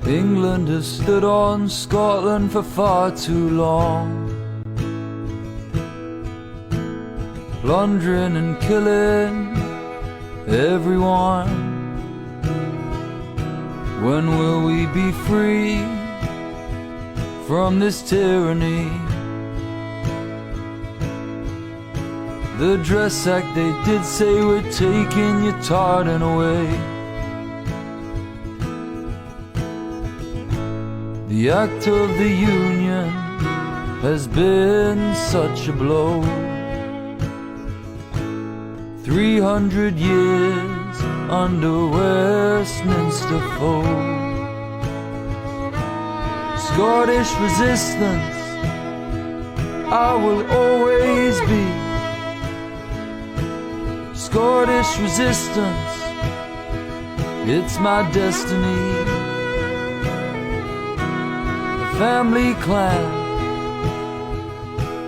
England has stood on Scotland for far too long, plundering and killing everyone. When will we be free from this tyranny? The Dress Act, they did say we're taking your tartan away. The Act of the Union has been such a blow. 300 years under Westminster foe. Scottish resistance I will always be. Scottish resistance, it's my destiny. The family clan,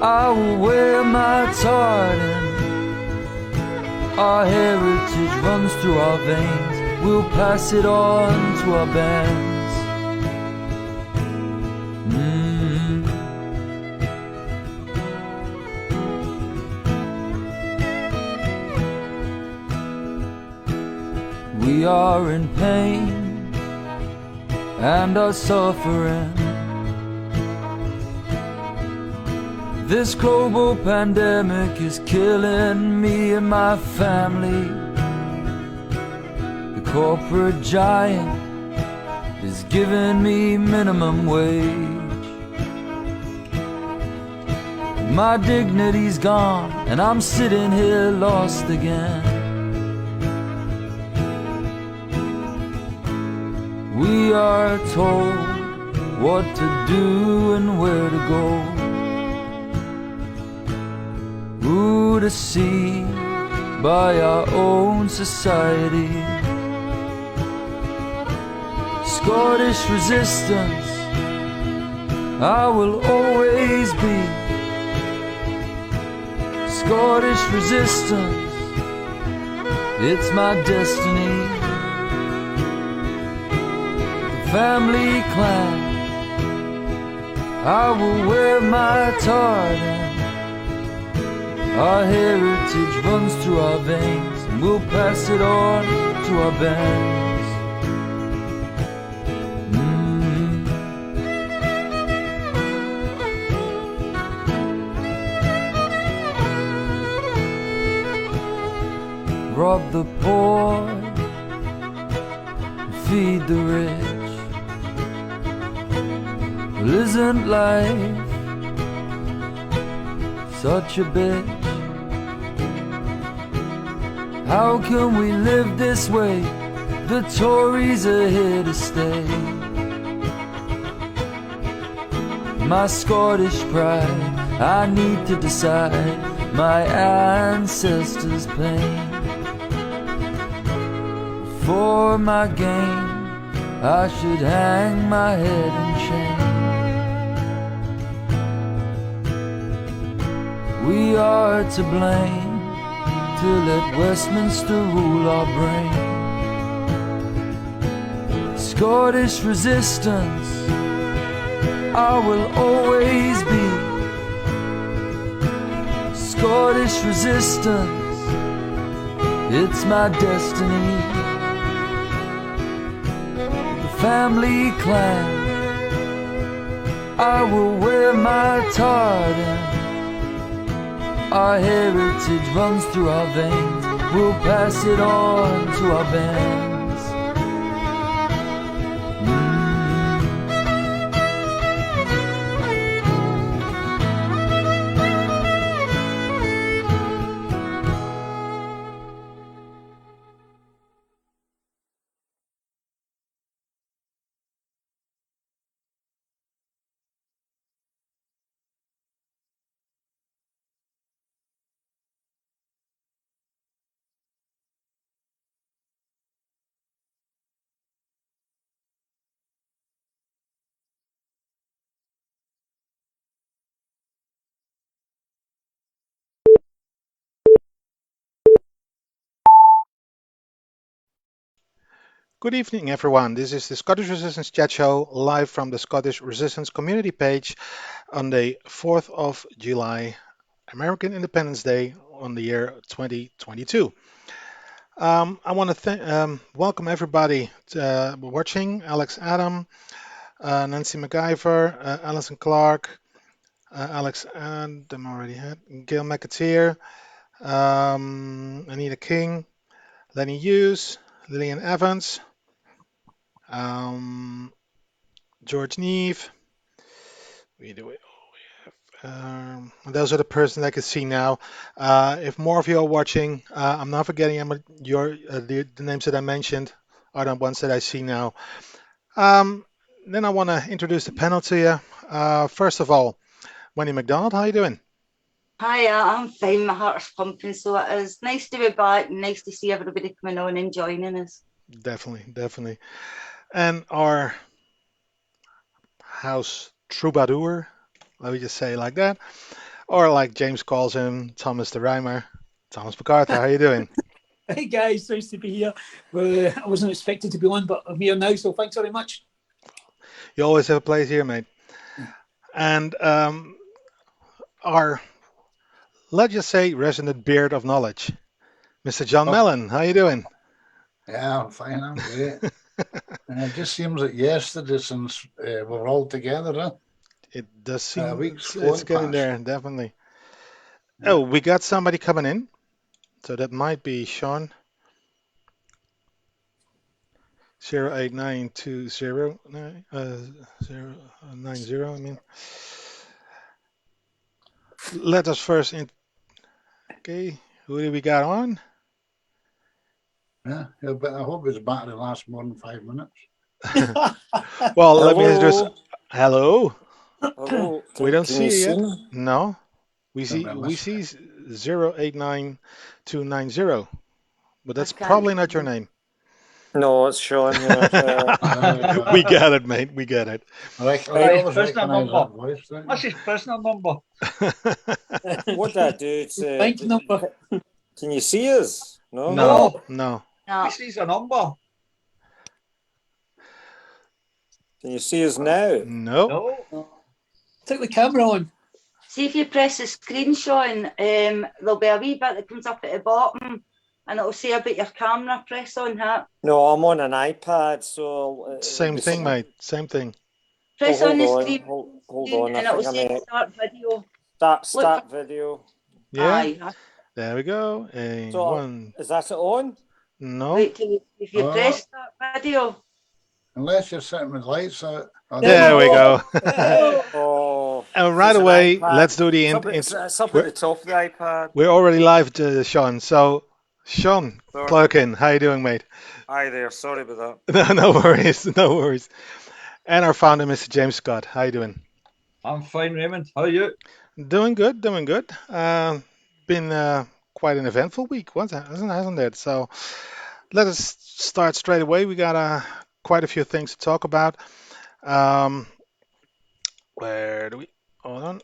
I will wear my tartan. Our heritage runs through our veins, we'll pass it on to our bands. We are in pain and are suffering. This global pandemic is killing me and my family. The corporate giant is giving me minimum wage. My dignity's gone and I'm sitting here lost again. We are told what to do and where to go, who to see by our own society. Scottish resistance I will always be. Scottish resistance, it's my destiny. Family clan, I will wear my tartan. Our heritage runs through our veins, and we'll pass it on to our bands. Rob the poor, feed the rich. Well, isn't life such a bitch? How can we live this way? The Tories are here to stay. My Scottish pride, I need to decide my ancestors' pain. For my gain, I should hang my head in shame. We are to blame to let Westminster rule our brain. Scottish resistance I will always be. Scottish resistance, it's my destiny. The family clan, I will wear my tartan. Our heritage runs through our veins, we'll pass it on to our bands. Good evening, everyone. This is the Scottish Resistance Chat Show live from the Scottish Resistance community page on the 4th of July, American Independence Day on the year 2022. I want to welcome everybody watching Alex Adam, Nancy MacGyver, Alison Clark, Alex Adam already had, Gail McAteer, Anita King, Lenny Hughes, Lillian Evans, um, George Neve. We do it. Those are the persons I can see now. If more of you are watching, I'm not forgetting the names that I mentioned are the ones that I see now. Um, then I want to introduce the panel to you. First of all, Wendy MacDonald, how you doing? Hi, I'm fine. My heart's pumping, so it is nice to be back. Nice to see everybody coming on and joining us. Definitely, definitely. And our house troubadour, let me just say it like that, or like James calls him, Thomas the Rhymer. Thomas MacArthur, how you doing? Hey guys, nice to be here. Well, I wasn't expected to be on, but I'm here now, so thanks very much. You always have a place here, mate. And our, let's just say, resident beard of knowledge, Mr. John Mellon. How you doing? Yeah, I'm fine. I'm great. It just seems like yesterday since we're all together. Huh? It does A seem week's it's flown getting past. there, definitely. Yeah. Oh, we got somebody coming in, so that might be Sean 08920 090. I mean, let us first. Okay, who do we got on? Yeah, but I hope his battery lasts more than 5 minutes. Well, let me introduce. Hello. Hello. Hello. We don't Can see you you see yet. me? No, we No, see but we listen, see 0892090, but I that's can't. probably not your name. No, it's Sean here. there we We go. got it, mate. We got it. I His always personal recognise number. that voice, don't you? That's his personal number. What did I do to? Bank number. Can you see us? No. No, No, no. No, he sees a number. Can you see us now? Nope. No. Take the camera on. see if you press the screenshot, there'll be a wee bit that comes up at the bottom, and it'll say about your camera. Press on that. No, I'm on an iPad, so it'll Same be thing, something. mate. Same thing. Press Oh, on hold the on. screen, Hold on. I and it'll think I say may start video. start Look for video. Yeah. aye. There we go. A So one. is that it on? No. Wait till if you Oh, press start video. unless you're sitting with lights out. Oh, There we go. Oh, And right it's an away, iPad. let's do the It's up at the top of the iPad. we're already live, Sean. So, Sean Sorry. Clerkin, how you doing, mate? Hi there. Sorry about No, no worries, no worries. And our founder, Mr. James Scott, how you doing? I'm fine, Raymond. How are you? Doing good, doing good. Been quite an eventful week, hasn't it? So let us start straight away. We got quite a few things to talk about. Um, where do we? Hold on.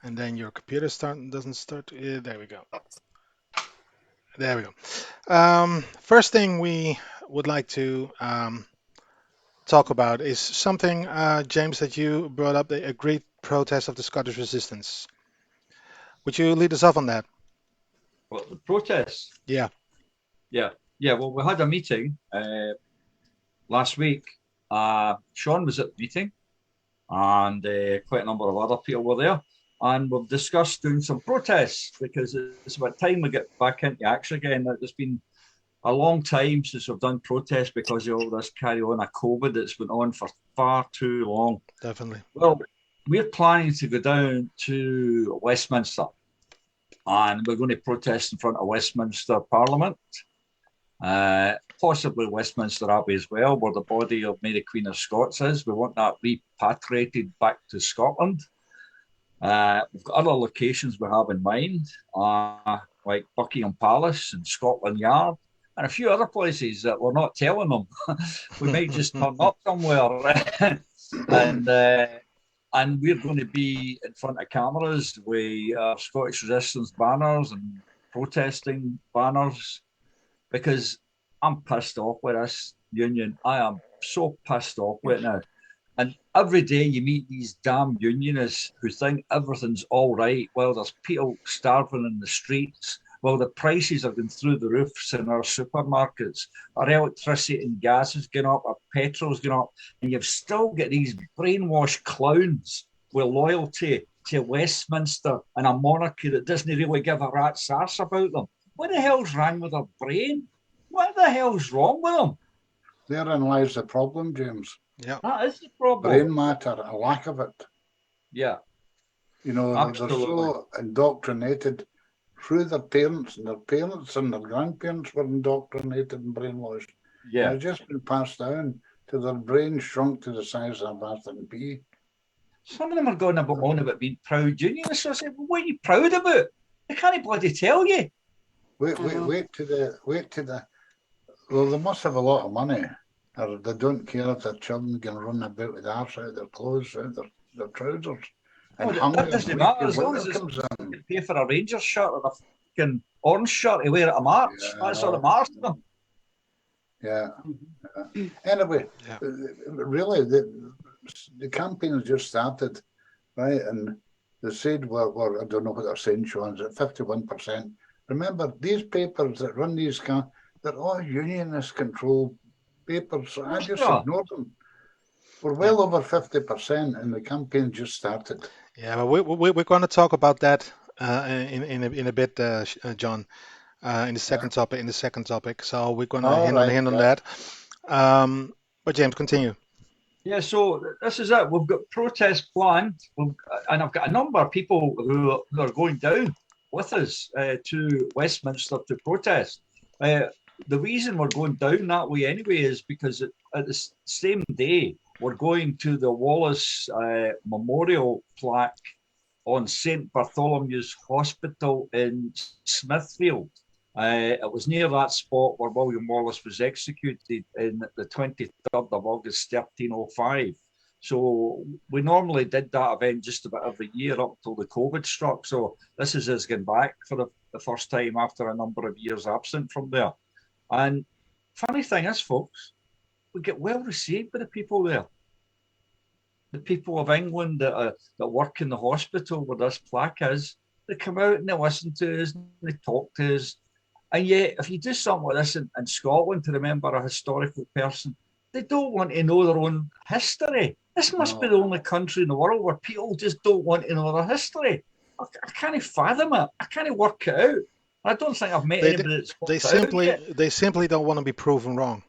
And then your computer doesn't start. There we go. There we go. First thing we would like to talk about is something, James, that you brought up, a great protest of the Scottish resistance. Would you lead us off on that? What, the protests? Yeah. Yeah. Well, we had a meeting last week. Sean was at the meeting, and quite a number of other people were there. And we've discussed doing some protests because it's about time we get back into action again. There's been a long time since we've done protests because of all this carry on of COVID that's went on for far too long. Definitely. Well, we're planning to go down to Westminster, and we're going to protest in front of Westminster Parliament, possibly Westminster Abbey as well, where the body of Mary Queen of Scots is. We want that repatriated back to Scotland. We've got other locations we have in mind, like Buckingham Palace and Scotland Yard, and a few other places that we're not telling them. We might just turn up somewhere. And we're going to be in front of cameras with Scottish Resistance banners and protesting banners. because I'm pissed off with this union. I am so pissed off with it now. And every day you meet these damn unionists who think everything's all right while there's people starving in the streets, while the prices are going through the roofs in our supermarkets, our electricity and gas is going up, our petrol's going up, and you've still got these brainwashed clowns with loyalty to Westminster and a monarchy that doesn't really give a rat's arse about them. What the hell's wrong with their brain? What the hell's wrong with them? Therein lies the problem, James. Yeah. That is the problem. Brain matter, a lack of it. Yeah. You know, Absolutely. they're so indoctrinated through their parents, and their grandparents were indoctrinated and brainwashed. Yeah. They've just been passed down to their brains shrunk to the size of a bathroom pea. Some of them are going on about being proud unionists. So I said, well, what are you proud about? They can't bloody tell you. Wait to the. Well, they must have a lot of money, or they don't care if their children can run about with arse out their clothes, out their trousers. And That doesn't matter as long as it's you can pay for a Rangers shirt or a fucking orange shirt to wear at a march. Yeah, That's all that matters to them. Yeah. Anyway, really, the campaign has just started, right? And they said, well, I don't know what they're saying, Sean, is at 51%. Remember, these papers that run these they're all unionist controlled papers, so I just ignore them. We're well over 50%, and the campaign just started. Yeah, but we're going to talk about that in a bit, John, in the second topic. So we're going to hand on that. But James, continue. Yeah, so this is it. We've got protests planned, and I've got a number of people who are going down with us to Westminster to protest. The reason we're going down that way anyway is because at the same day, we're going to the Wallace Memorial plaque on St. Bartholomew's Hospital in Smithfield. It was near that spot where William Wallace was executed in the 23rd of August, 1305. So we normally did that event just about every year up till the COVID struck. So this is us going back for the first time after a number of years absent from there. And funny thing is, folks, we get well received by the people there. The people of England that work in the hospital where this plaque is, they come out and they listen to us and they talk to us. And yet, if you do something like this in Scotland to remember a historical person, they don't want to know their own history. This must be the only country in the world where people just don't want to know their history. I can't fathom it. I can't work it out. I don't think I've met anybody that's they simply don't want to be proven wrong.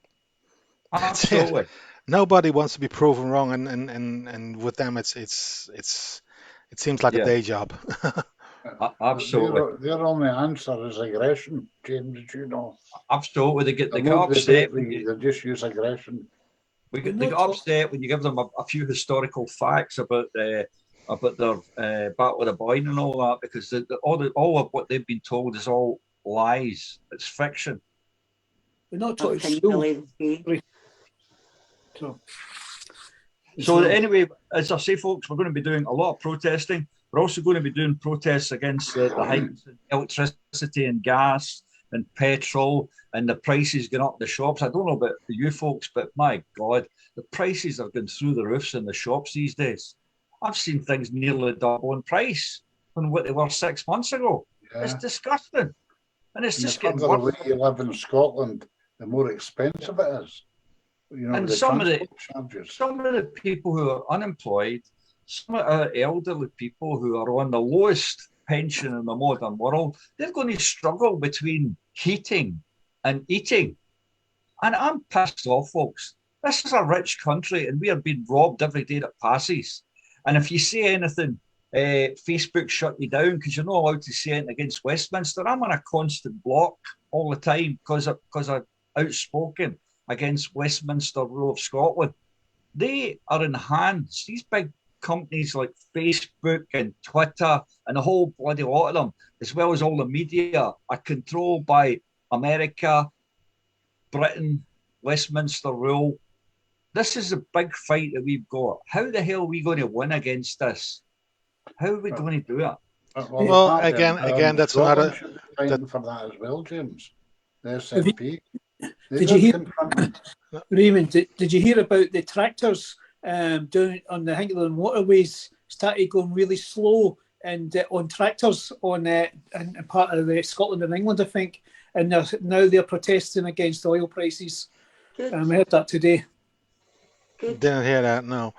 Absolutely. Nobody wants to be proven wrong, and with them it seems like a day job. Absolutely. Their only answer is aggression, James, you know. Absolutely. They get upset. They just use aggression. They get upset when you give them a few historical facts about their battle with the Boyne and all that, because all of what they've been told is all lies. It's fiction. We're not taught at school. So anyway, as I say, folks, we're going to be doing a lot of protesting. We're also going to be doing protests against the hikes in electricity and gas and petrol and the prices going up in the shops. I don't know about you folks, but my God, the prices are going through the roofs in the shops these days. I've seen things nearly double in price from what they were 6 months ago. Yeah. It's disgusting. And it's just getting worse. The further away you live in Scotland, the more expensive it is. You know, and some of the people who are unemployed, some of our elderly people who are on the lowest pension in the modern world, they're going to struggle between heating and eating. And I'm pissed off, folks. This is a rich country and we are being robbed every day that passes. And if you say anything, Facebook shut you down because you're not allowed to say anything against Westminster. I'm on a constant block all the time because I'm outspoken against Westminster rule of Scotland. They are in hands. These big companies like Facebook and Twitter and a whole bloody lot of them, as well as all the media, are controlled by America, Britain, Westminster rule. This is a big fight that we've got. How the hell are we going to win against this? How are we going to do it? Well, again, that's another. Fighting for that as well, James. the SNP. Did you hear, Raimond, did you hear about the tractors down on the Hinkley waterways started going really slow and on tractors on in part of Scotland and England, I think, and now they're protesting against oil prices. I heard that today. Didn't hear that, no.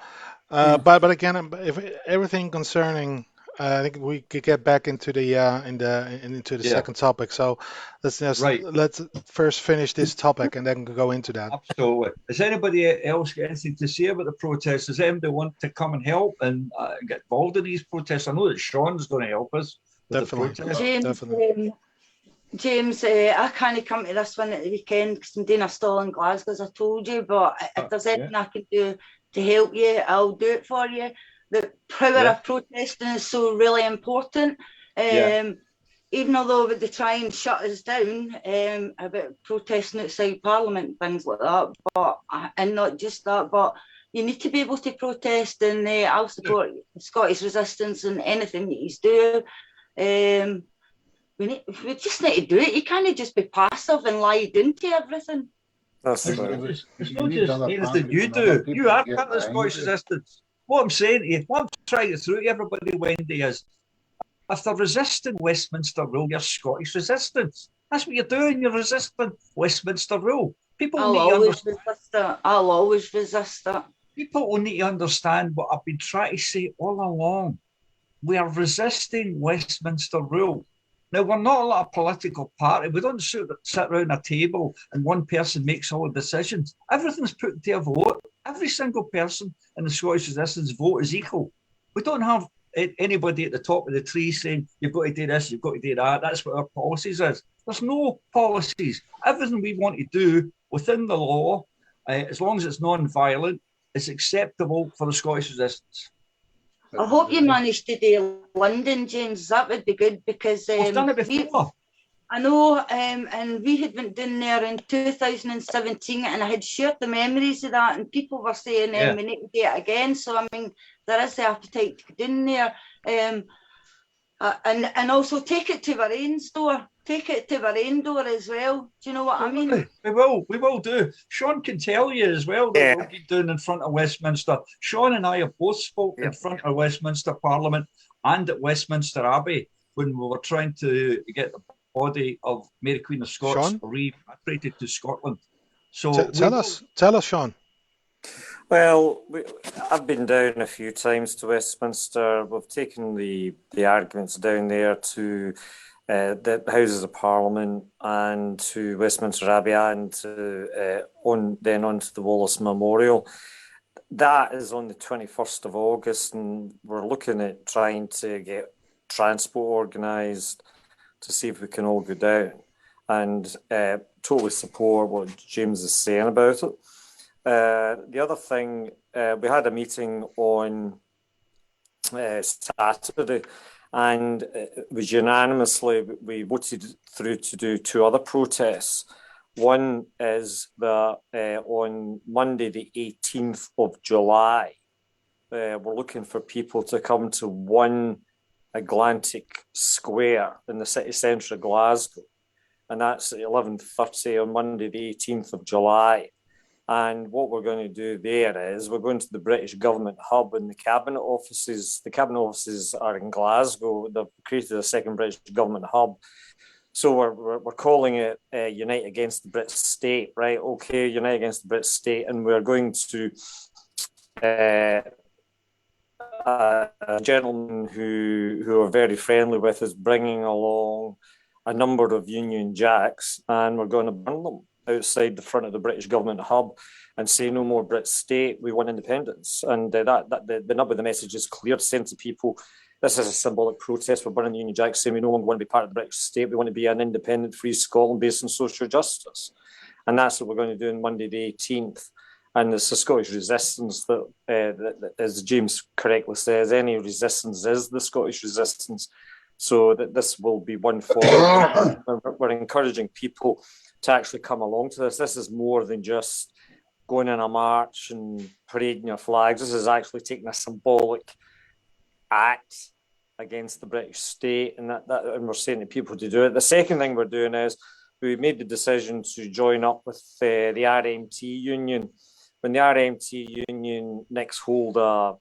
But again, if everything concerning, I think we could get back into the into the second topic. So let's first finish this topic and then go into that. Absolutely. Has anybody else got anything to say about the protests? Does anybody want to come and help and get involved in these protests? I know that Sean's going to help us with the protests. James, I can't come to this one at the weekend because I'm doing a stall in Glasgow, as I told you, but if there's anything I can do to help you, I'll do it for you. The power of protesting is so really important. Even although they try and shut us down about protesting outside Parliament, things like that, and not just that, but you need to be able to protest, and I'll support Scottish resistance and anything that he's doing. We just need to do it. You can't just be passive and lie into everything. It's not just anything you do. You are part of the Scottish resistance. What I'm saying to you, what I'm trying to through to everybody, Wendy, is if they're resisting Westminster rule, you're Scottish resistance. That's what you're doing. You're resisting Westminster rule. People need to understand. I'll always resist that. People will need to understand what I've been trying to say all along. We are resisting Westminster rule. Now, we're not a lot of political party. We don't sit around a table and one person makes all the decisions. Everything's put to a vote. Every single person in the Scottish resistance vote is equal. We don't have anybody at the top of the tree saying, you've got to do this, you've got to do that. That's what our policies is. There's no policies. Everything we want to do within the law, as long as it's non-violent, is acceptable for the Scottish resistance. I hope you managed to do London, James. That would be good because I've done it before. I know, and we had went down there in 2017, and I had shared the memories of that, and people were saying we need to do it again. So I mean, there is the appetite to go down there, and also take it to Bahrain's door. Take it to Bahrain door as well. Do you know what I mean? We will do. Sean can tell you as well that we'll be doing in front of Westminster. Sean and I have both spoken in front of Westminster Parliament and at Westminster Abbey when we were trying to get the body of Mary Queen of Scots repatriated to Scotland. So tell us, Sean. Well, I've been down a few times to Westminster. We've taken the arguments down there to the Houses of Parliament and to Westminster Abbey and then onto the Wallace Memorial. That is on the 21st of August, and we're looking at trying to get transport organised to see if we can all go down, and totally support what James is saying about it. The other thing, we had a meeting on Saturday, and it was unanimously, we voted through to do two other protests. One is that on Monday, the 18th of July, we're looking for people to come to 1 Atlantic Square in the city centre of Glasgow. And that's at 11:30 on Monday, the 18th of July. And what we're going to do there is we're going to the British Government Hub and the Cabinet offices. The Cabinet offices are in Glasgow. They've created a second British Government Hub. So we're calling it Unite Against the British State, right? Okay, Unite Against the British State. And we're going to a gentleman who are very friendly with us bringing along a number of Union Jacks, and we're going to burn them outside the front of the British Government Hub and say no more British state, we want independence. And the nub of the message is clear, sent to people. This is a symbolic protest. We're burning the Union Jack, saying we no longer want to be part of the British state. We want to be an independent, free Scotland based on social justice. And that's what we're going to do on Monday the 18th. And it's the Scottish resistance that, as James correctly says, any resistance is the Scottish resistance. So that this will be one form. We're encouraging people to actually come along to this. This is more than just going in a march and parading your flags. This is actually taking a symbolic act against the British state, and that we're saying to people to do it. The second thing we're doing is we made the decision to join up with the RMT union. When the RMT union next hold a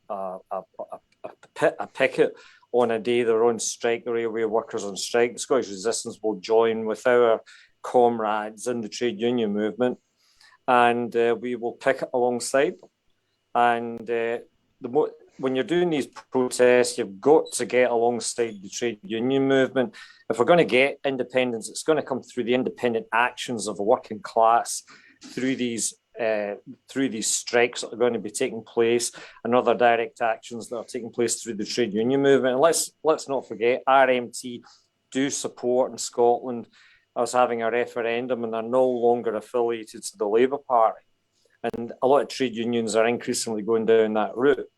picket on a day they're on strike, the railway workers on strike, the Scottish Resistance will join with our comrades in the trade union movement, and we will picket alongside them. And when you're doing these protests, you've got to get alongside the trade union movement. If we're going to get independence, it's going to come through the independent actions of the working class, through these strikes that are going to be taking place, and other direct actions that are taking place through the trade union movement. And let's not forget, RMT do support in Scotland us having a referendum, and they're no longer affiliated to the Labour Party. And a lot of trade unions are increasingly going down that route.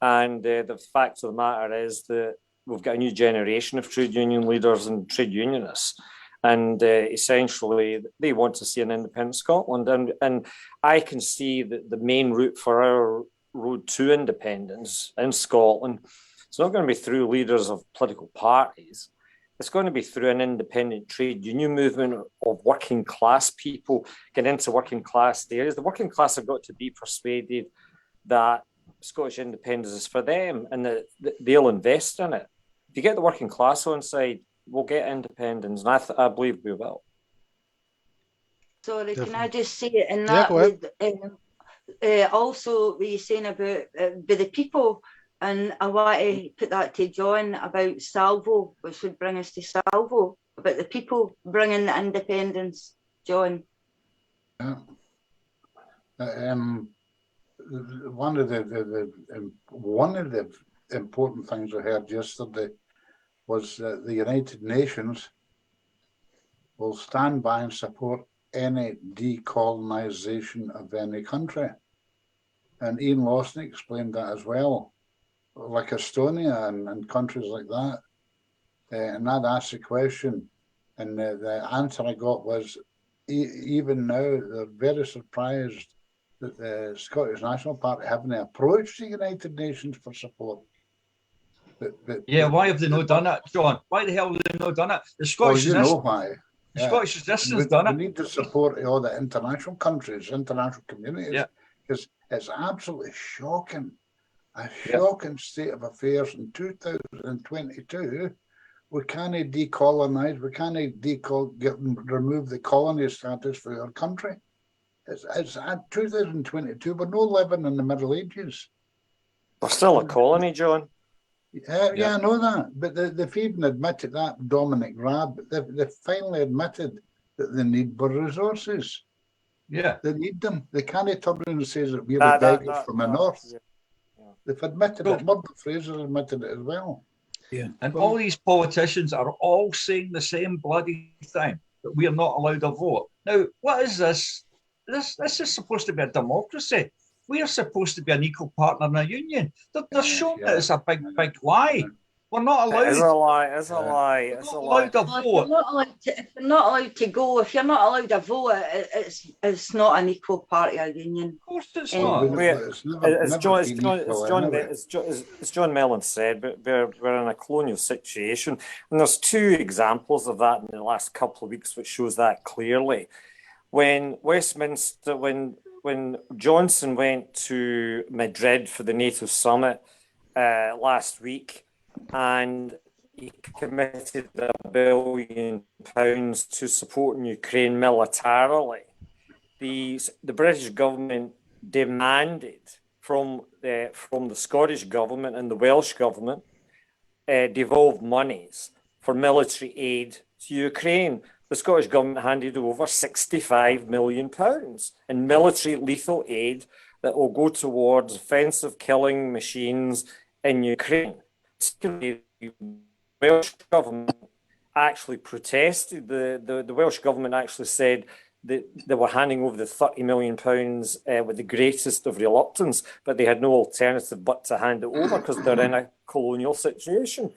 And the fact of the matter is that we've got a new generation of trade union leaders and trade unionists. And essentially, they want to see an independent Scotland. And I can see that the main route for our road to independence in Scotland, it's not going to be through leaders of political parties. It's going to be through an independent trade union movement of working class people, get into working class areas. The working class have got to be persuaded that Scottish independence is for them and that they'll invest in it. If you get the working class on side, we'll get independence, and I believe we will. Sorry, can I just say it in that? Also, what you're saying about by the people, and I want to put that to John about Salvo, which would bring us to Salvo, about the people bringing the independence, John. Yeah. One of the important things I heard yesterday was that the United Nations will stand by and support any decolonisation of any country. And Ian Lawson explained that as well, like Estonia and countries like that. And I'd asked the question, and the answer I got was, even now, they're very surprised that the Scottish National Party haven't approached the United Nations for support. Why have they not done it, John? Why the hell have they not done it? The Scottish know why. The Scottish Resistance done it. We need the support of all the international countries, international communities, because it's absolutely shocking, a shocking state of affairs in 2022. We can't decolonise, we can't remove the colony status for our country. It's at 2022, we're not living in the Middle Ages. We're still a colony, John. Yeah, I know that, but they've even admitted that, Dominic Raab, they've finally admitted that they need more resources. Yeah. They need them. They can't turn around and say that we're the beggars from the north. Yeah. They've admitted it. Murdo Fraser admitted it as well. Yeah. And all these politicians are all saying the same bloody thing, that we are not allowed to vote. Now, what is this? This is supposed to be a democracy. We are supposed to be an equal partner in a union. They're showing that it's a big lie. We're not allowed. It's a lie. It's a lie. It's a lie. If you're not allowed to go, if you're not allowed to vote, it's not an equal party or union. Of course, it's not. As John Mellon said, but we're in a colonial situation, and there's two examples of that in the last couple of weeks, which shows that clearly. When Westminster, when Johnson went to Madrid for the NATO summit last week, and he committed £1 billion to supporting Ukraine militarily, the British government demanded from the Scottish government and the Welsh government devolved monies for military aid to Ukraine. The Scottish government handed over £65 million in military lethal aid that will go towards offensive killing machines in Ukraine. The Welsh government actually protested. The Welsh government actually said that they were handing over the £30 million with the greatest of reluctance, but they had no alternative but to hand it over because they're in a colonial situation.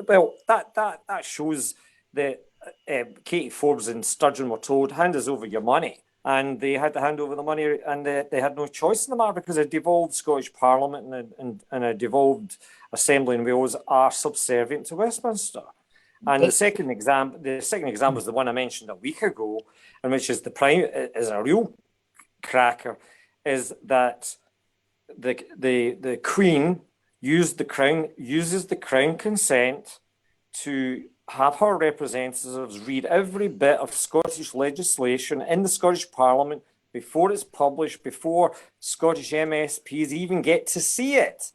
Well, that shows that Katie Forbes and Sturgeon were told, hand us over your money. And they had to hand over the money, and they had no choice in the matter because a devolved Scottish Parliament and a devolved Assembly in Wales are subservient to Westminster. And the second example is the one I mentioned a week ago, and which is is a real cracker, is that the Queen uses the Crown consent to have her representatives read every bit of Scottish legislation in the Scottish Parliament before it's published, before Scottish MSPs even get to see it.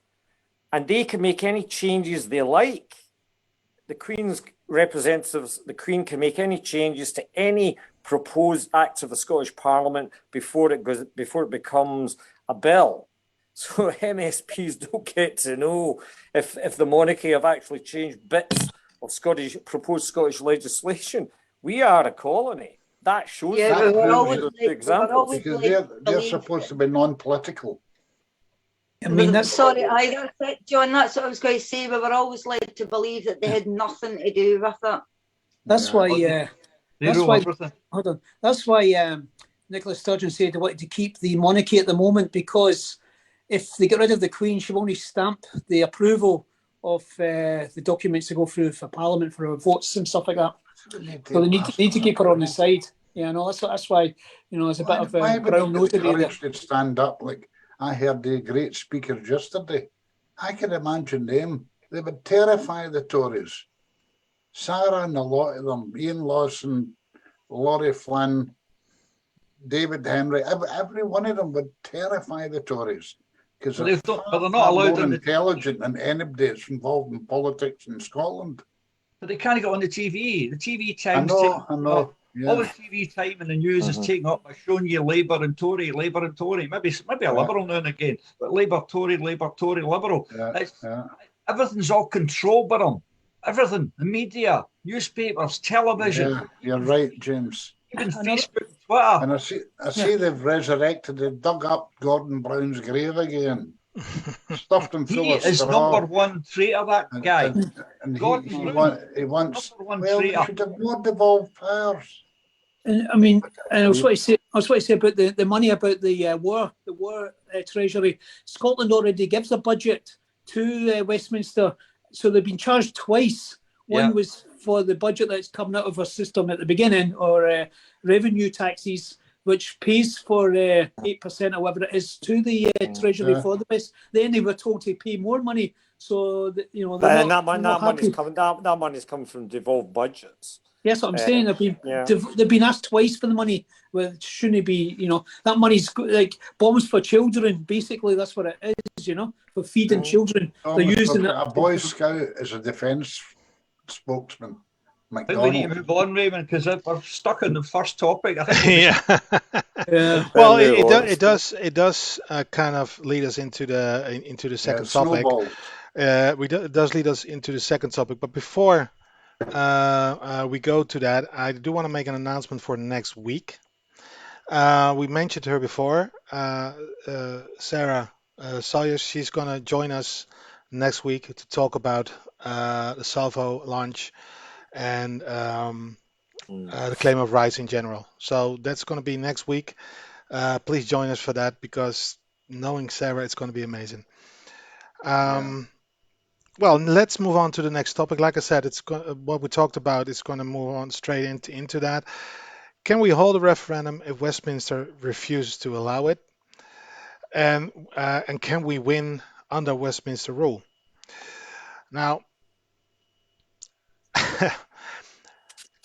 And they can make any changes they like. The Queen's representatives, the Queen can make any changes to any proposed act of the Scottish Parliament before it becomes a bill. So MSPs don't get to know if the monarchy have actually changed bits of proposed Scottish legislation. We are a colony. That shows that examples. Because they're supposed to be non-political. I mean, that's sorry, that's it, John. That's what I was going to say. We were always led to believe that they had nothing to do with it. That's why. Hold on. That's why Nicola Sturgeon said they wanted to keep the monarchy at the moment, because if they get rid of the Queen, she will only stamp the approval of the documents to go through for Parliament for votes and stuff like that. So they need to keep her on the side. Yeah, no, that's why there's a bit of brown nose there. To stand up like. I heard the great speakers yesterday. I can imagine them. They would terrify the Tories. Sarah and a lot of them, Ian Lawson, Laurie Flynn, David Henry, every one of them would terrify the Tories. Because they're not allowed more intelligent than anybody that's involved in politics in Scotland. But they can't get on the TV. The TV time. I know. Yeah. All the TV time in the news is taken up by showing you Labour and Tory. Maybe a Liberal now and again, but Labour, Tory, Liberal. Everything's all controlled by them. Everything, the media, newspapers, television. Yeah, you're right, James. Even Facebook, Twitter. And I see they've dug up Gordon Brown's grave again. Stuffed him full of straw. He is number one traitor, that guy. And he wants. Well, he should have more devolved powers. And I mean, and I was what to say about the money about the war treasury. Scotland already gives a budget to Westminster, so they've been charged twice. One was for the budget that's coming out of our system at the beginning, or revenue taxes, which pays for 8% or whatever it is to the treasury for the best. Then they were told to pay more money, so that, that money's coming from devolved budgets. Yes, what I'm saying. They've been asked twice for the money, which shouldn't be. That money's like bombs for children. Basically, that's what it is. For feeding children. They're using it. A Boy Scout as a defence spokesman. MacDonald. We need to move on, Raimond, because we're stuck in the first topic. I think. Well, it does kind of lead us into the second topic. It does lead us into the second topic. But before we go to that, I do want to make an announcement for next week. We mentioned her before, Sarah Sawyers. She's going to join us next week to talk about the Salvo launch and the claim of rights in general. So that's going to be next week. Please join us for that, because knowing Sarah, it's going to be amazing. Well, let's move on to the next topic. Like I said, what we talked about is going to move on straight into that. Can we hold a referendum if Westminster refuses to allow it? And can we win under Westminster rule? Now,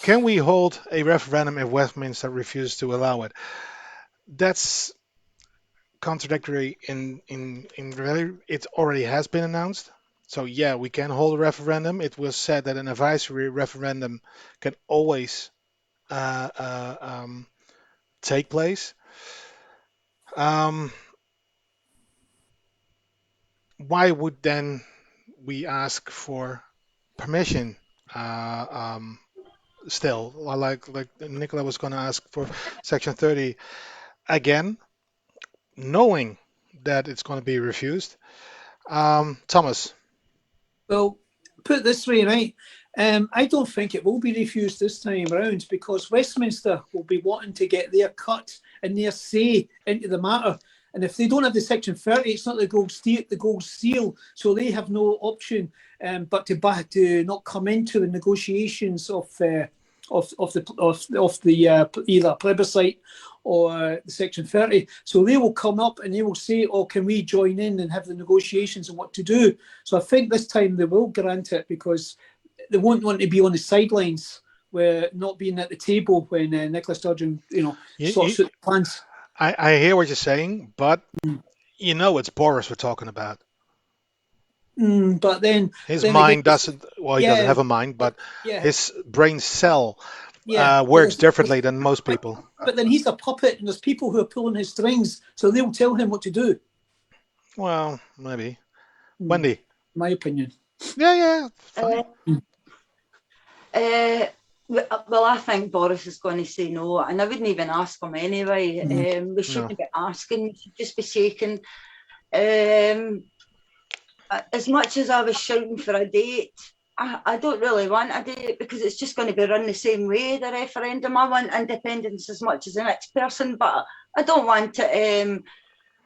can we hold a referendum if Westminster refuses to allow it? That's contradictory in reality. It already has been announced. So yeah, we can hold a referendum. It was said that an advisory referendum can always take place. Why would then we ask for permission still? Like Nicola was going to ask for Section 30 again, knowing that it's going to be refused. Thomas. Well, put it this way, right? I don't think it will be refused this time around, because Westminster will be wanting to get their cut and their say into the matter. And if they don't have the Section 30, it's not the gold seal, so they have no option but to not come into the negotiations of the either plebiscite or the Section 30. So they will come up and they will say, "Oh, can we join in and have the negotiations on what to do?" So I think this time they will grant it, because they won't want to be on the sidelines, where not being at the table when Nicola Sturgeon, sorts out the plans. I hear what you're saying, but it's Boris we're talking about. But then his mind doesn't. Well, he doesn't have a mind, but his brain cell works differently than most people. But then he's a puppet, and there's people who are pulling his strings, so they'll tell him what to do. Well, maybe. Wendy, my opinion. Yeah, fine. Well, I think Boris is going to say no, and I wouldn't even ask him anyway. We shouldn't be asking; we should just be shaking. As much as I was shouting for a date, I don't really want a date, because it's just going to be run the same way, the referendum. I want independence as much as the next person, but I don't want it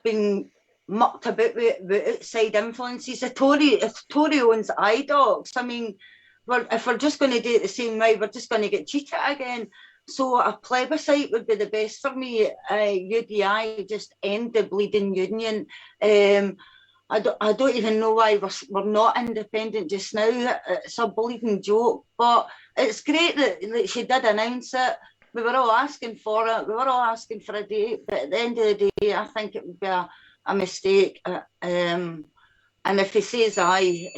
being mucked about with outside influences. If Tory owns IDOCs, I mean, if we're just going to do it the same way, we're just going to get cheated again. So a plebiscite would be the best for me. UDI, just end the bleeding union. I don't even know why we're not independent just now. It's a bleeding joke, but it's great that she did announce it. We were all asking for it. We were all asking for a date, but at the end of the day, I think it would be a mistake. And if he says aye,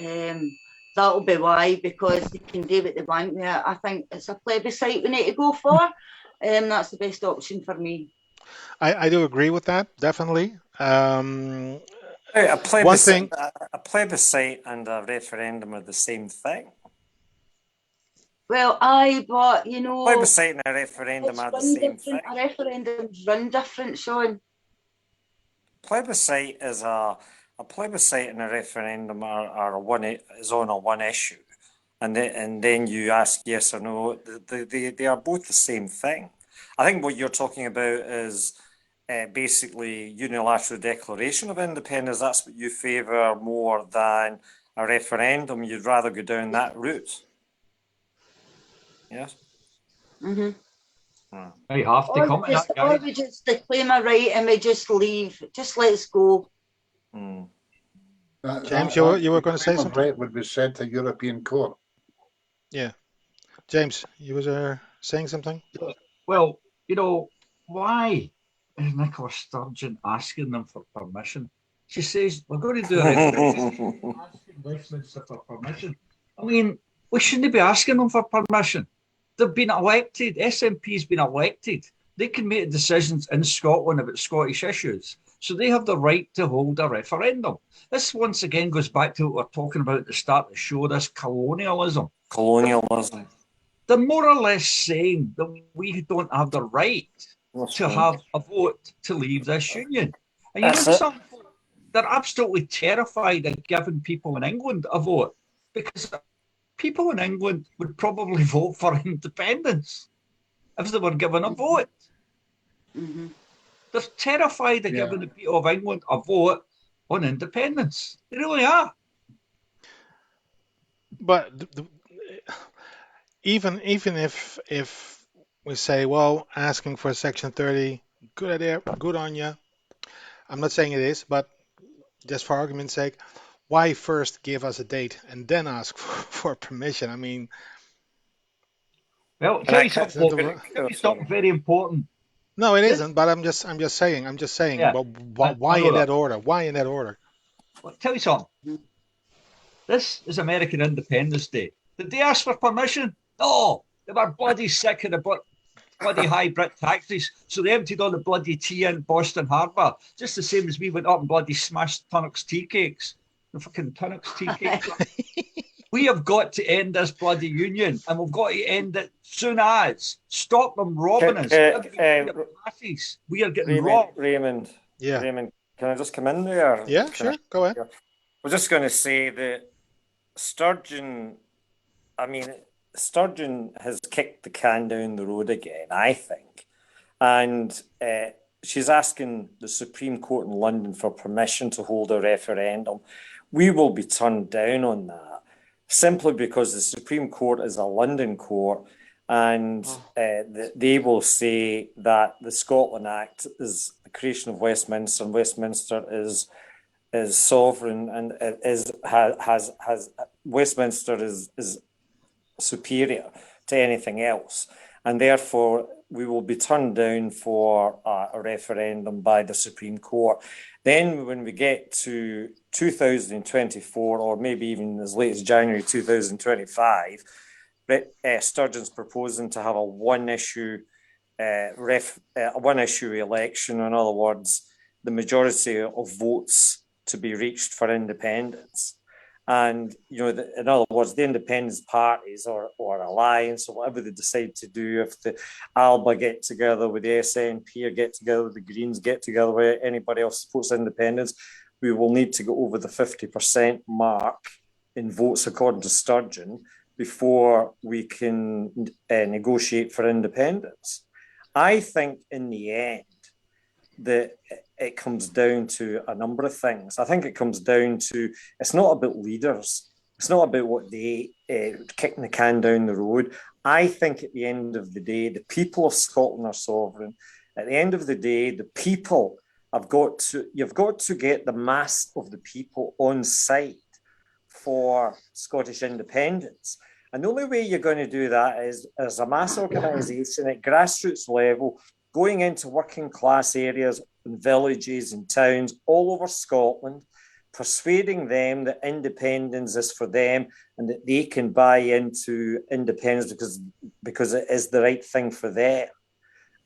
that'll be why, because they can do what they want with it. I think it's a plebiscite we need to go for. That's the best option for me. I do agree with that, definitely. A plebiscite and a referendum are the same thing. Well, but plebiscite and a referendum are the same thing. A referendum's run different, Sean. Plebiscite is a plebiscite and a referendum is on a one issue, and then you ask yes or no. They are both the same thing. I think what you're talking about is basically unilateral declaration of independence. That's what you favour more than a referendum. You'd rather go down that route. Yes. Mm-hmm. I have to come to that, guys. Or we just claim a right and we just leave. Just let's go. James, you were going to say something? Right would be sent to European Court. Yeah. James, you were saying something? Well, why is Nicola Sturgeon asking them for permission? She says, we're going to do a referendum, asking Westminster for permission. I mean, we shouldn't be asking them for permission. They've been elected. SNP's been elected. They can make decisions in Scotland about Scottish issues. So they have the right to hold a referendum. This once again goes back to what we were talking about at the start of the show, this colonialism. Colonialism. They're more or less saying that we don't have the right to have a vote to leave this union. And you know something? They're absolutely terrified of giving people in England a vote, because people in England would probably vote for independence if they were given a vote. Mm-hmm. They're terrified of giving the people of England a vote on independence. They really are. But even if we say, well, asking for Section 30, good idea, good on you. I'm not saying it is, but just for argument's sake, why first give us a date and then ask for permission? I mean, well, tell you something very important. No, it isn't. But I'm just saying. Yeah. But why in that order? Why in that order? Well, tell you something. This is American Independence Day. Did they ask for permission? No, they were bloody sick of the bloody high Brit taxes, so they emptied all the bloody tea in Boston Harbour, just the same as we went up and bloody smashed Tunnock's tea cakes. The fucking Tunnock's tea cakes. We have got to end this bloody union, and we've got to end it soon as. Stop them robbing us. We are getting robbed. Raimond, can I just come in there? Yeah, sure. Go ahead. We're just going to say that Sturgeon has kicked the can down the road again, I think. And she's asking the Supreme Court in London for permission to hold a referendum. We will be turned down on that simply because the Supreme Court is a London court, and they will say that the Scotland Act is the creation of Westminster, and Westminster is sovereign, and Westminster is superior to anything else, and therefore we will be turned down for a referendum by the Supreme Court. Then when we get to 2024, or maybe even as late as January 2025, Sturgeon's proposing to have a one-issue election. In other words, the majority of votes to be reached for independence. And, in other words, the independence parties or alliance or whatever they decide to do, if the ALBA get together with the SNP or get together with the Greens, get together with anybody else supports independence, we will need to go over the 50% mark in votes, according to Sturgeon, before we can negotiate for independence. I think in the end that it comes down to a number of things. I think it comes down to, it's not about leaders. It's not about what they kicking the can down the road. I think at the end of the day, the people of Scotland are sovereign. At the end of the day, the people you've got to get the mass of the people on side for Scottish independence. And the only way you're going to do that is as a mass organisation at grassroots level, going into working class areas and villages and towns all over Scotland, persuading them that independence is for them and that they can buy into independence because it is the right thing for them.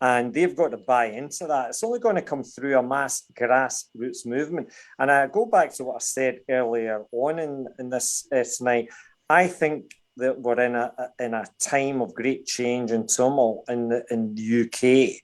And they've got to buy into that. It's only going to come through a mass grassroots movement. And I go back to what I said earlier on in this tonight. I think that we're in a time of great change and tumult in the UK.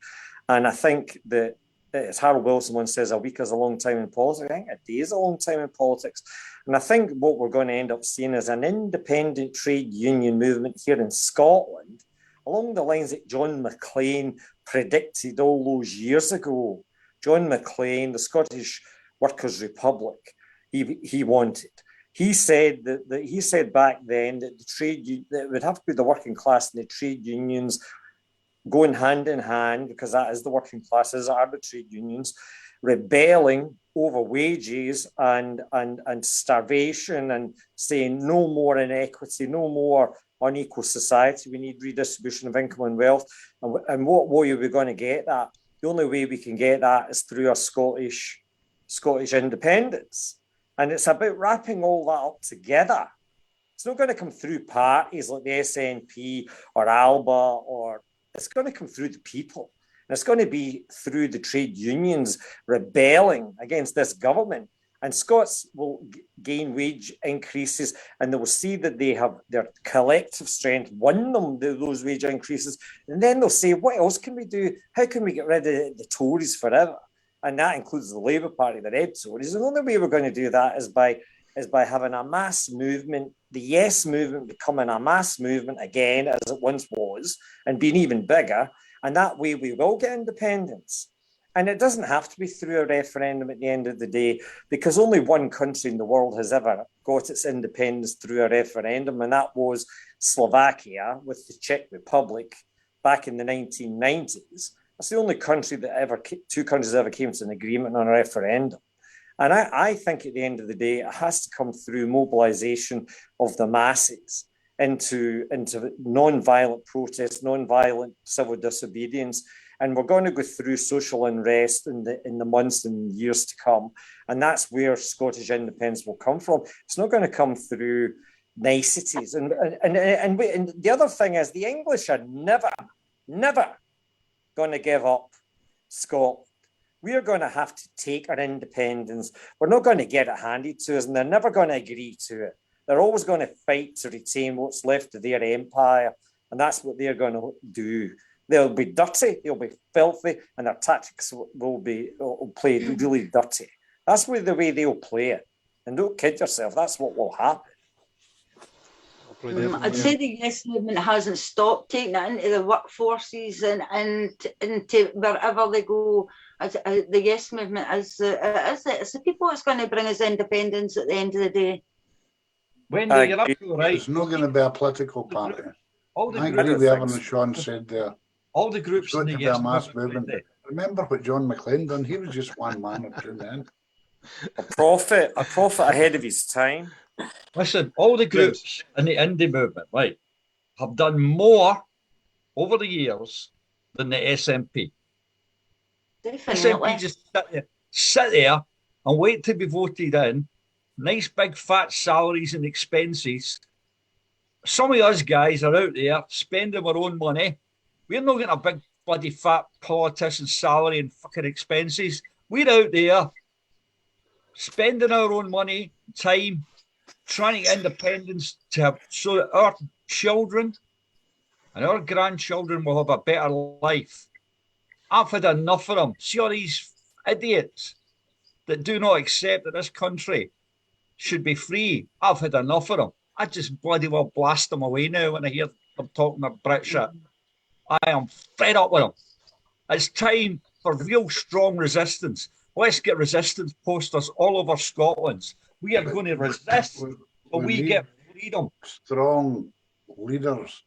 And I think that, as Harold Wilson once says, a week is a long time in politics. I think a day is a long time in politics. And I think what we're going to end up seeing is an independent trade union movement here in Scotland, along the lines that John Maclean predicted all those years ago. John Maclean, the Scottish Workers' Republic, he wanted. He said that he said back then that that it would have to be the working class and the trade unions going hand in hand, because that is the working classes, are the trade unions, rebelling over wages and starvation, and saying no more inequity, no more unequal society. We need redistribution of income and wealth. And what way are we going to get that? The only way we can get that is through our Scottish independence. And it's about wrapping all that up together. It's not going to come through parties like the SNP or ALBA, or it's going to come through the people. And it's going to be through the trade unions rebelling against this government. And Scots will gain wage increases, and they will see that they have their collective strength won them those wage increases. And then they'll say, what else can we do? How can we get rid of the Tories forever? And that includes the Labour Party, the Red Tories. And the only way we're going to do that is by having a mass movement, the Yes movement becoming a mass movement again, as it once was, and being even bigger. And that way we will get independence. And it doesn't have to be through a referendum at the end of the day, because only one country in the world has ever got its independence through a referendum, and that was Slovakia with the Czech Republic back in the 1990s. That's the only country two countries ever came to an agreement on a referendum. And I think at the end of the day, it has to come through mobilisation of the masses into non-violent protests, non-violent civil disobedience. And we're going to go through social unrest in the months and years to come. And that's where Scottish independence will come from. It's not going to come through niceties. And the other thing is, the English are never going to give up Scotland. We are going to have to take our independence. We're not going to get it handed to us, and they're never going to agree to it. They're always going to fight to retain what's left of their empire, and that's what they're going to do. They'll be dirty, they'll be filthy, and their tactics will play really dirty. That's the way they'll play it. And don't kid yourself, that's what will happen. I'd say the Yes movement hasn't stopped taking it into the workforces and into wherever they go. The Yes movement is the people that's going to bring us independence at the end of the day. Wendy, you're absolutely right. It's not going to be a political party. I agree with everything Sean said there. All the groups in the Yes movement. Remember what John McLean done? He was just one man or two men. A prophet ahead of his time. Listen, all the groups in the indie movement, right, have done more over the years than the SNP. Definitely. SNP just sit there and wait to be voted in. Nice big fat salaries and expenses. Some of us guys are out there spending our own money. We're not getting a big bloody fat politician salary and fucking expenses. We're out there spending our own money, time, trying to get independence to have, so that our children and our grandchildren will have a better life. I've had enough of them. See all these idiots that do not accept that this country should be free. I've had enough of them. I just bloody well blast them away now when I hear them talking about Brit shit. I am fed up with them. It's time for real strong resistance. Let's get resistance posters all over Scotland. We are going to resist when we get freedom. Strong leaders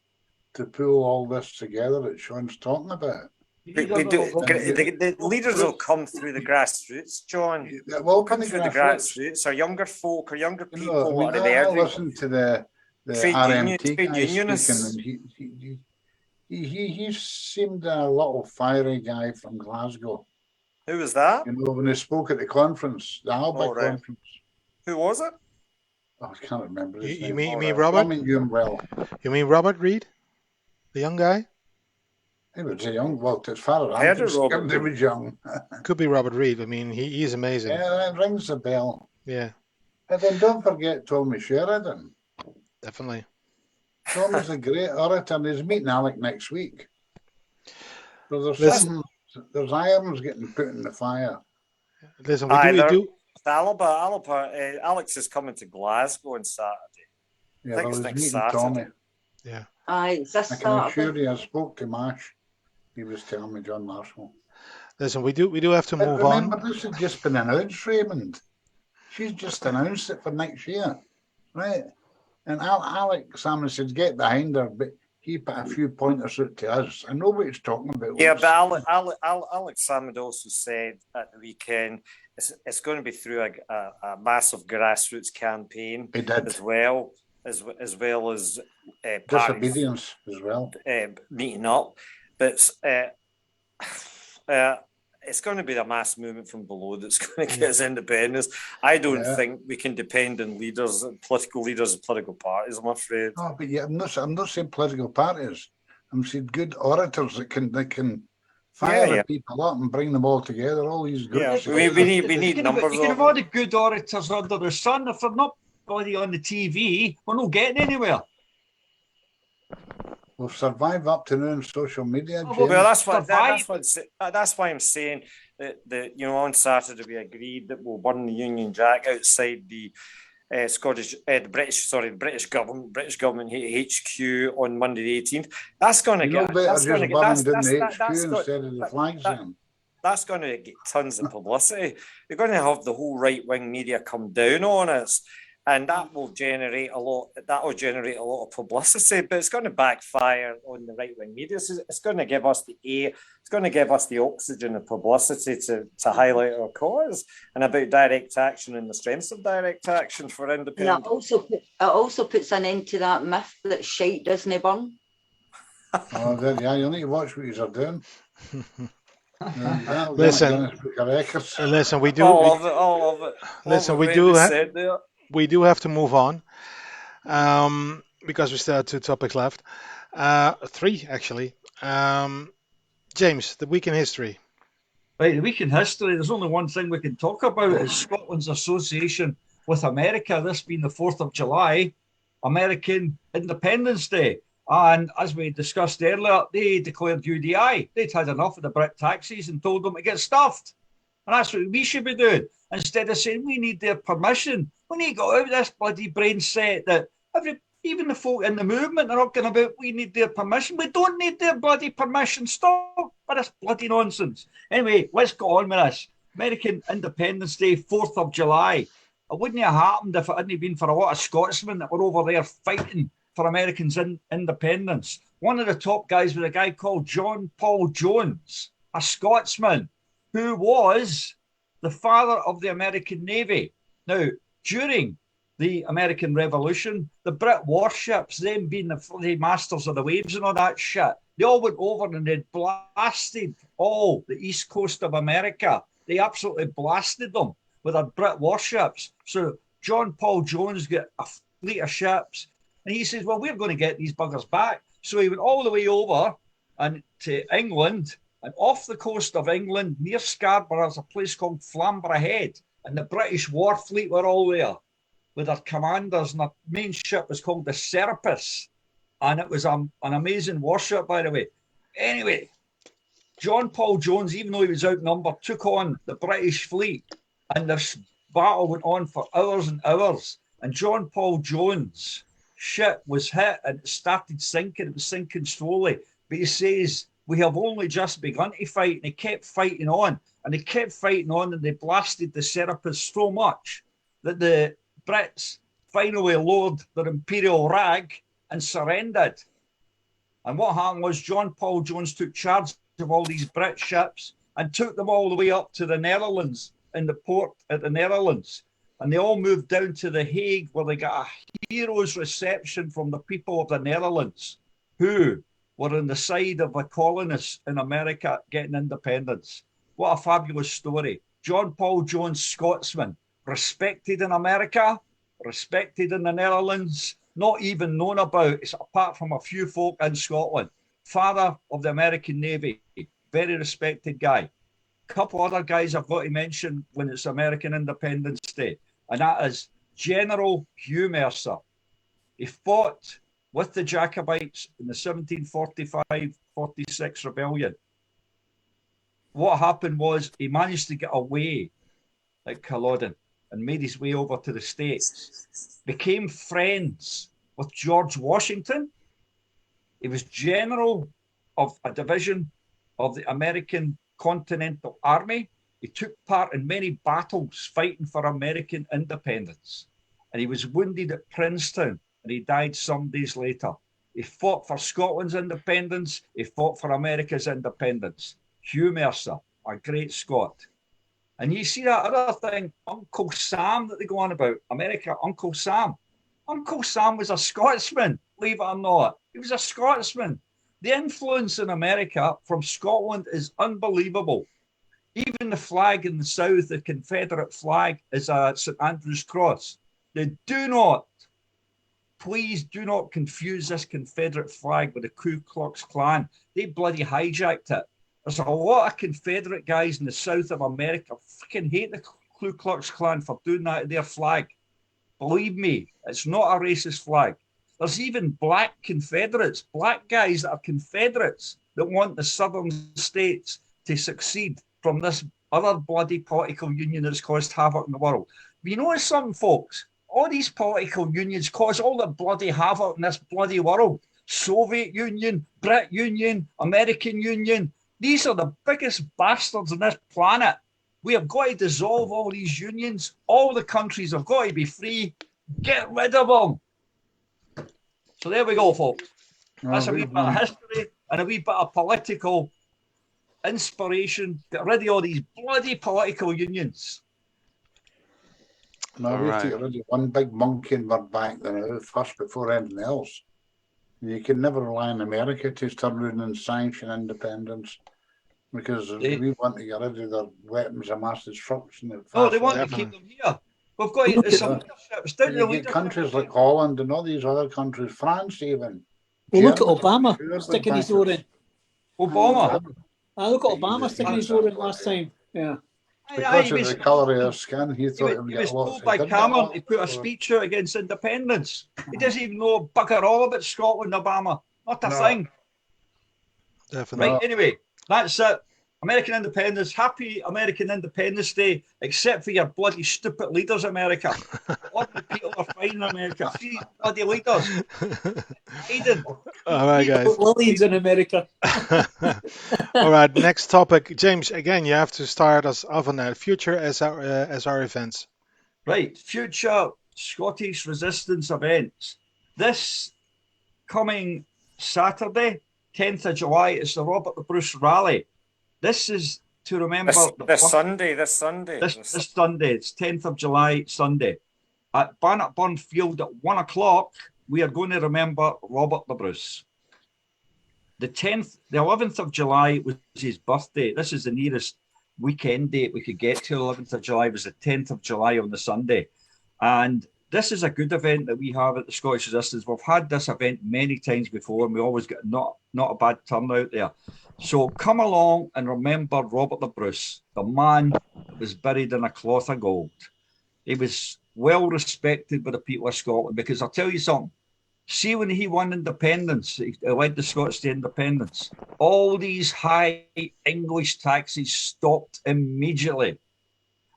to pull all this together that Sean's talking about. The leaders will come through the grassroots, John. Well, come through the grassroots, or younger folk, or younger people. I listened to the RMT guy speaking, and he seemed a little fiery guy from Glasgow. Who was that? When he spoke at the conference, the Albic conference. Who was it? Oh, I can't remember his name. You mean Robert? I mean, you well. You mean Robert Reed, the young guy? He was a young, well, as far as I'm concerned, he was young. Could be Robert Reed. I mean, he's amazing. Yeah, that rings a bell. Yeah. And then don't forget Tommy Sheridan. Definitely. Tommy's a great orator, and he's meeting Alec next week. So there's irons getting put in the fire. Listen, we do. Alex is coming to Glasgow on Saturday. Yeah, I was meeting Saturday. Tommy. Yeah. I can assure you, I spoke to Marsh. He was telling me, John Marshall. Listen, we do have to move on. Remember, this has just been announced, Raimond. She's just announced it for next year, right? And Alex Salmon said, get behind her, but he put a few pointers out to us. I know what he's talking about. Yeah, but Alex Salmon also said at the weekend it's going to be through a massive grassroots campaign as well as disobedience as well, meeting up. But it's going to be a mass movement from below that's going to get us independence. I don't think we can depend on leaders, political leaders, and political parties. I'm afraid. Oh, but yeah, I'm not saying political parties. I'm saying good orators that can fire people up and bring them all together. All these groups. Yeah, we need numbers. You can have all the good orators under the sun. If they're not body on the TV, we're not getting anywhere. We'll survive up to now on social media. Well, that's why I'm saying that on Saturday we agreed that we'll burn the Union Jack outside the British government HQ on Monday the 18th. That's going to get that's going to get tons of publicity. You're going to have the whole right-wing media come down on us. And that will generate a lot. That will generate a lot of publicity, but it's going to backfire on the right-wing media. So it's going to give us the air. It's going to give us the oxygen of publicity to highlight our cause and about direct action and the strengths of direct action for independence. And it also puts an end to that myth that shite doesn't burn. You need to watch what you're doing. Listen, we do. All of it. Listen, we do have to move on because we still have 2 topics left. 3, actually. James, the week in history. Right, the week in history, there's only one thing we can talk about. Is Scotland's association with America, this being the 4th of July, American Independence Day. And as we discussed earlier, they declared UDI. They'd had enough of the Brit taxis and told them to get stuffed. And that's what we should be doing. Instead of saying we need their permission, we need to go out of this bloody brain set that every Even the folk in the movement are talking about we need their permission. We don't need their bloody permission. Stop with this bloody nonsense. Anyway, let's go on with this. American Independence Day, 4th of July. It wouldn't have happened if it hadn't been for a lot of Scotsmen that were over there fighting for Americans' independence. One of the top guys was a guy called John Paul Jones, a Scotsman, who was the father of the American Navy. Now, during the American Revolution, the Brit warships, them being the masters of the waves and all that shit, they all went over and they blasted all the east coast of America. They absolutely blasted them with their Brit warships. So John Paul Jones got a fleet of ships, and he says, well, we're going to get these buggers back. So he went all the way over and to England, and off the coast of England, near Scarborough, there's a place called Flamborough Head, and the British war fleet were all there with their commanders, and their main ship was called the Serapis, and it was an amazing warship, by the way. Anyway, John Paul Jones, even though he was outnumbered, took on the British fleet, and this battle went on for hours and hours, and John Paul Jones' ship was hit and it started sinking. It was sinking slowly, but he says, we have only just begun to fight, and they kept fighting on, and they kept fighting on, and they blasted the Serapis so much that the Brits finally lowered their imperial rag and surrendered. And what happened was John Paul Jones took charge of all these British ships and took them all the way up to the Netherlands, in the port at the Netherlands. And they all moved down to The Hague, where they got a hero's reception from the people of the Netherlands, who were on the side of the colonists in America getting independence. What a fabulous story. John Paul Jones, Scotsman, respected in America, respected in the Netherlands, not even known about, apart from a few folk in Scotland. Father of the American Navy, very respected guy. A couple other guys I've got to mention when it's American Independence Day, and that is General Hugh Mercer. He fought with the Jacobites in the 1745-46 rebellion. What happened was he managed to get away at Culloden and made his way over to the States, became friends with George Washington. He was general of a division of the American Continental Army. He took part in many battles fighting for American independence. And he was wounded at Princeton, and he died some days later. He fought for Scotland's independence. He fought for America's independence. Hugh Mercer, a great Scot. And you see that other thing, Uncle Sam, that they go on about, America, Uncle Sam. Uncle Sam was a Scotsman, believe it or not. He was a Scotsman. The influence in America from Scotland is unbelievable. Even the flag in the South, the Confederate flag, is a St. Andrew's cross. They do not, please do not confuse this Confederate flag with the Ku Klux Klan. They bloody hijacked it. There's a lot of Confederate guys in the South of America freaking hate the Ku Klux Klan for doing that to their flag. Believe me, it's not a racist flag. There's even black Confederates, black guys that are Confederates that want the southern states to succeed from this other bloody political union that's caused havoc in the world. But you know something, folks? All these political unions cause all the bloody havoc in this bloody world. Soviet Union, Brit Union, American Union. These are the biggest bastards on this planet. We have got to dissolve all these unions. All the countries have got to be free. Get rid of them. So there we go, folks. That's a wee bit of history and a wee bit of political inspiration. Get rid of all these bloody political unions. No, we have to get rid of one big monkey in our back then first before anything else. You can never rely on America to turn around and sanction independence, because we want to get rid of their weapons of mass destruction. Oh, they want to keep them here. We've got you get countries like Holland and all these other countries, France even. Well, look at Obama sticking his oar in. Obama? Look at Obama sticking his oar in last time. Yeah. Because of the colour of their skin, he thought he was told by Cameron to put a speech out against independence. He doesn't even know bugger all about Scotland, Obama. Not a thing. Definitely. Right, anyway, that's it. American independence, happy American Independence Day, except for your bloody stupid leaders, America. Ordinary people are fine in America. See bloody leaders. All right, guys. Lilies in America. All right, next topic. James, again, you have to start us off on that. Future SR events. Right, future Scottish resistance events. This coming Saturday, 10th of July, is the Robert the Bruce RaLei. This is to remember this Sunday. This Sunday, it's 10th of July, Sunday. At Bannockburn Field at 1 o'clock, we are going to remember Robert the Bruce. The 11th of July was his birthday. This is the nearest weekend date we could get to. 11th of July was the 10th of July on the Sunday. And this is a good event that we have at the Scottish Resistance. We've had this event many times before, and we always get not a bad turnout there. So come along and remember Robert the Bruce, the man that was buried in a cloth of gold. He was well respected by the people of Scotland, because I'll tell you something. See, when he won independence, he led the Scots to independence, all these high English taxes stopped immediately.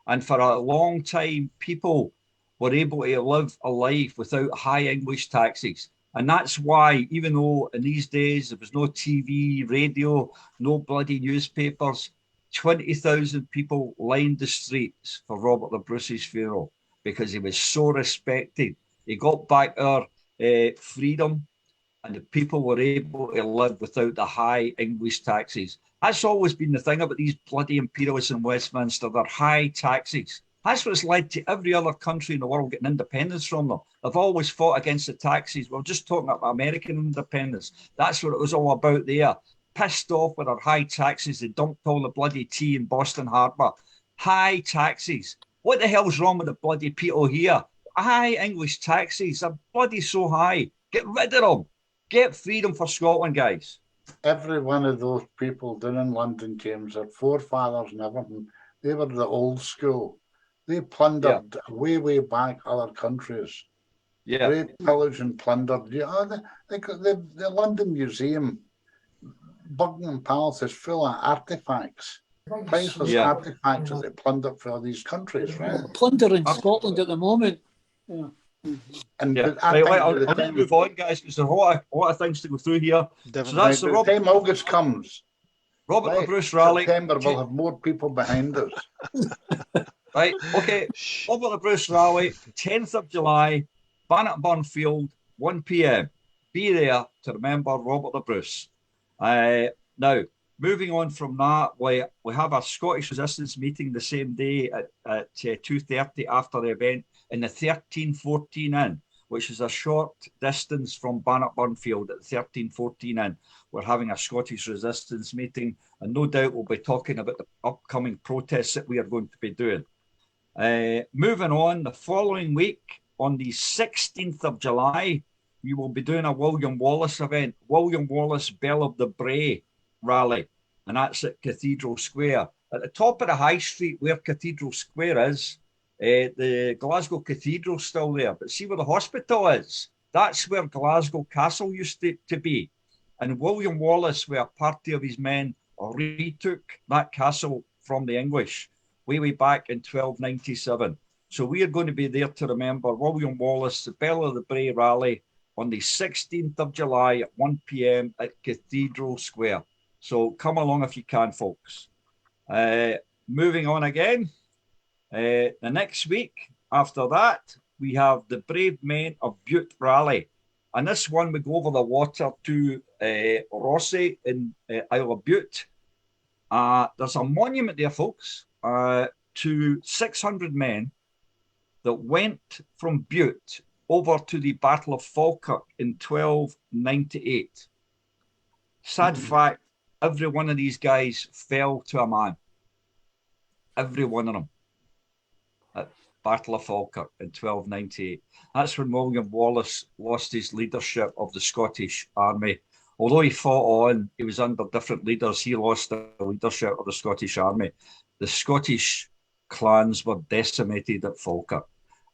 And for a long time, people were able to live a life without high English taxes. And that's why, even though in these days there was no TV, radio, no bloody newspapers, 20,000 people lined the streets for Robert the Bruce's funeral, because he was so respected. He got back our freedom, and the people were able to live without the high English taxes. That's always been the thing about these bloody imperialists in Westminster, their high taxes. That's what's led to every other country in the world getting independence from them. They've always fought against the taxes. We're just talking about American independence. That's what it was all about there. Pissed off with our high taxes. They dumped all the bloody tea in Boston Harbour. High taxes. What the hell's wrong with the bloody people here? High English taxes are bloody so high. Get rid of them. Get freedom for Scotland, guys. Every one of those people down in London, James, their forefathers and everything, they were the old school. They plundered way back other countries. Yeah. They pillaged and plundered. The London Museum, Buckingham Palace is full of artefacts. Priceless artefacts that they plundered for these countries, right? Plunder in Scotland at the moment. Yeah. And I'll move on, guys, because there's a lot of things to go through here. Definitely. So that's the time August comes, Robert the Bruce RaLei. September will have more people behind us. Right, okay. Robert the Bruce RaLei, 10th of July, Bannockburn Field, 1 p.m. Be there to remember Robert the Bruce. Now, moving on from that, we have a Scottish Resistance meeting the same day at 2:30 after the event in the 1314 Inn, which is a short distance from Bannockburn Field at the 1314 Inn. We're having a Scottish Resistance meeting, and no doubt we'll be talking about the upcoming protests that we are going to be doing. Moving on, the following week, on the 16th of July, we will be doing a William Wallace event, William Wallace Bell of the Bray rally, and that's at Cathedral Square. At the top of the High Street where Cathedral Square is, the Glasgow Cathedral's still there, but see where the hospital is? That's where Glasgow Castle used to be. And William Wallace, with a party of his men, retook that castle from the English way back in 1297. So we are going to be there to remember William Wallace, the Bell of the Bray rally, on the 16th of July at 1 p.m. at Cathedral Square. So come along if you can, folks. Moving on again, the next week after that, we have the Brave Men of Bute rally. And this one, we go over the water to Rossie in Isle of Bute. There's a monument there, folks, to 600 men that went from Bute over to the Battle of Falkirk in 1298. Sad fact, every one of these guys fell to a man. Every one of them. At Battle of Falkirk in 1298. That's when William Wallace lost his leadership of the Scottish Army. Although he fought on, he was under different leaders, he lost the leadership of the Scottish Army. The Scottish clans were decimated at Falkirk.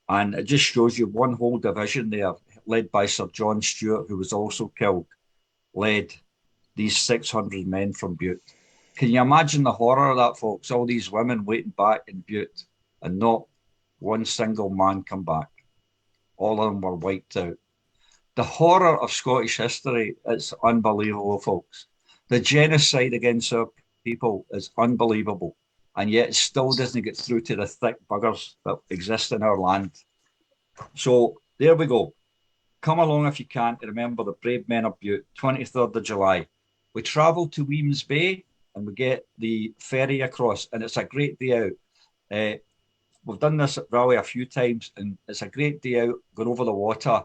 And it just shows you one whole division there, led by Sir John Stewart, who was also killed, led these 600 men from Bute. Can you imagine the horror of that, folks? All these women waiting back in Butte and not one single man come back. All of them were wiped out. The horror of Scottish history is unbelievable, folks. The genocide against our people is unbelievable. And yet it still doesn't get through to the thick buggers that exist in our land. So there we go. Come along if you can to remember the brave men of Butte, 23rd of July. We travel to Weems Bay and we get the ferry across, and it's a great day out. We've done this at RaLei a few times, and it's a great day out, going over the water.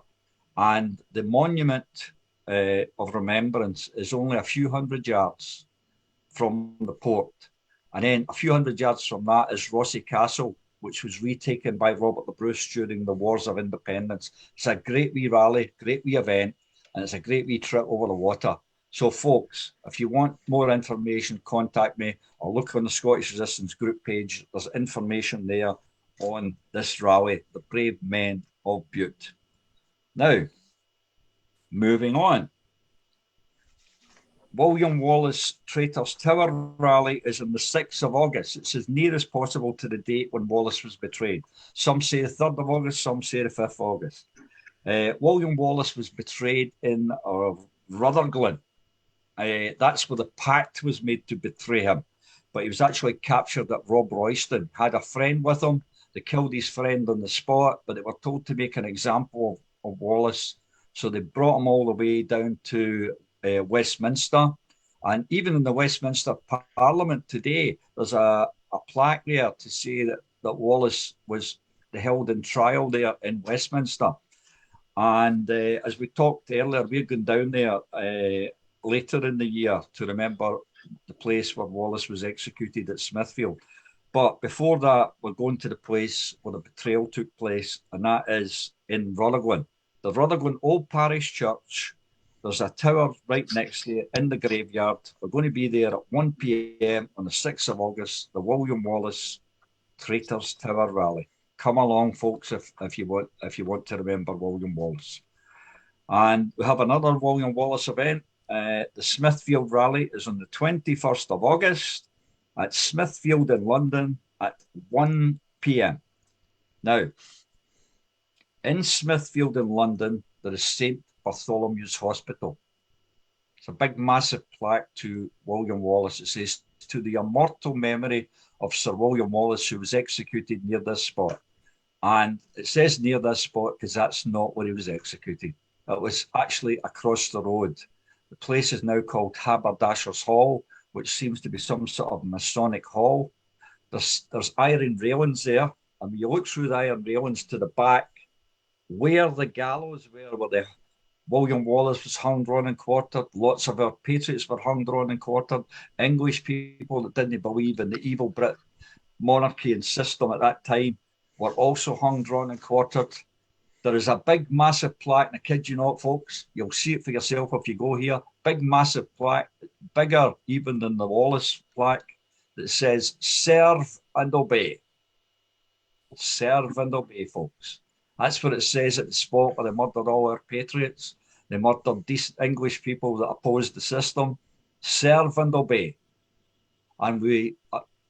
And the monument of remembrance is only a few hundred yards from the port. And then a few hundred yards from that is Rossie Castle, which was retaken by Robert the Bruce during the Wars of Independence. It's a great wee rally, great wee event, and it's a great wee trip over the water. So, folks, if you want more information, contact me or look on the Scottish Resistance group page. There's information there on this rally, the brave men of Butte. Now, moving on. William Wallace Traitors Tower rally is on the 6th of August. It's as near as possible to the date when Wallace was betrayed. Some say the 3rd of August, some say the 5th of August. William Wallace was betrayed in Rutherglen. That's where the pact was made to betray him. But he was actually captured at Rob Royston, had a friend with him. They killed his friend on the spot, but they were told to make an example of Wallace. So they brought him all the way down to Westminster. And even in the Westminster Parliament today, there's a plaque there to say that Wallace was held in trial there in Westminster. And as we talked earlier, we're going down there later in the year to remember the place where Wallace was executed at Smithfield. But before that, we're going to the place where the betrayal took place, and that is in Rutherglen. The Rutherglen Old Parish Church. There's a tower right next to it in the graveyard. We're going to be there at 1 p.m. on the 6th of August, the William Wallace Traitors Tower Rally. Come along, folks, if you want to remember William Wallace. And we have another William Wallace event. The Smithfield Rally is on the 21st of August at Smithfield in London at 1 p.m. Now, in Smithfield in London, there is St. Bartholomew's Hospital. It's a big, massive plaque to William Wallace. It says, to the immortal memory of Sir William Wallace, who was executed near this spot. And it says near this spot because that's not where he was executed. It was actually across the road. The place is now called Haberdasher's Hall, which seems to be some sort of Masonic hall. There's iron railings there. And when you look through the iron railings to the back, where the gallows were, where the William Wallace was hung, drawn, and quartered. Lots of our patriots were hung, drawn, and quartered. English people that didn't believe in the evil Brit monarchy and system at that time were also hung, drawn, and quartered. There is a big, massive plaque, and I kid you not, folks, you'll see it for yourself if you go here. Big, massive plaque, bigger even than the Wallace plaque, that says, serve and obey. Serve and obey, folks. That's what it says at the spot where they murdered all our patriots. They murdered decent English people that opposed the system. Serve and obey. And we,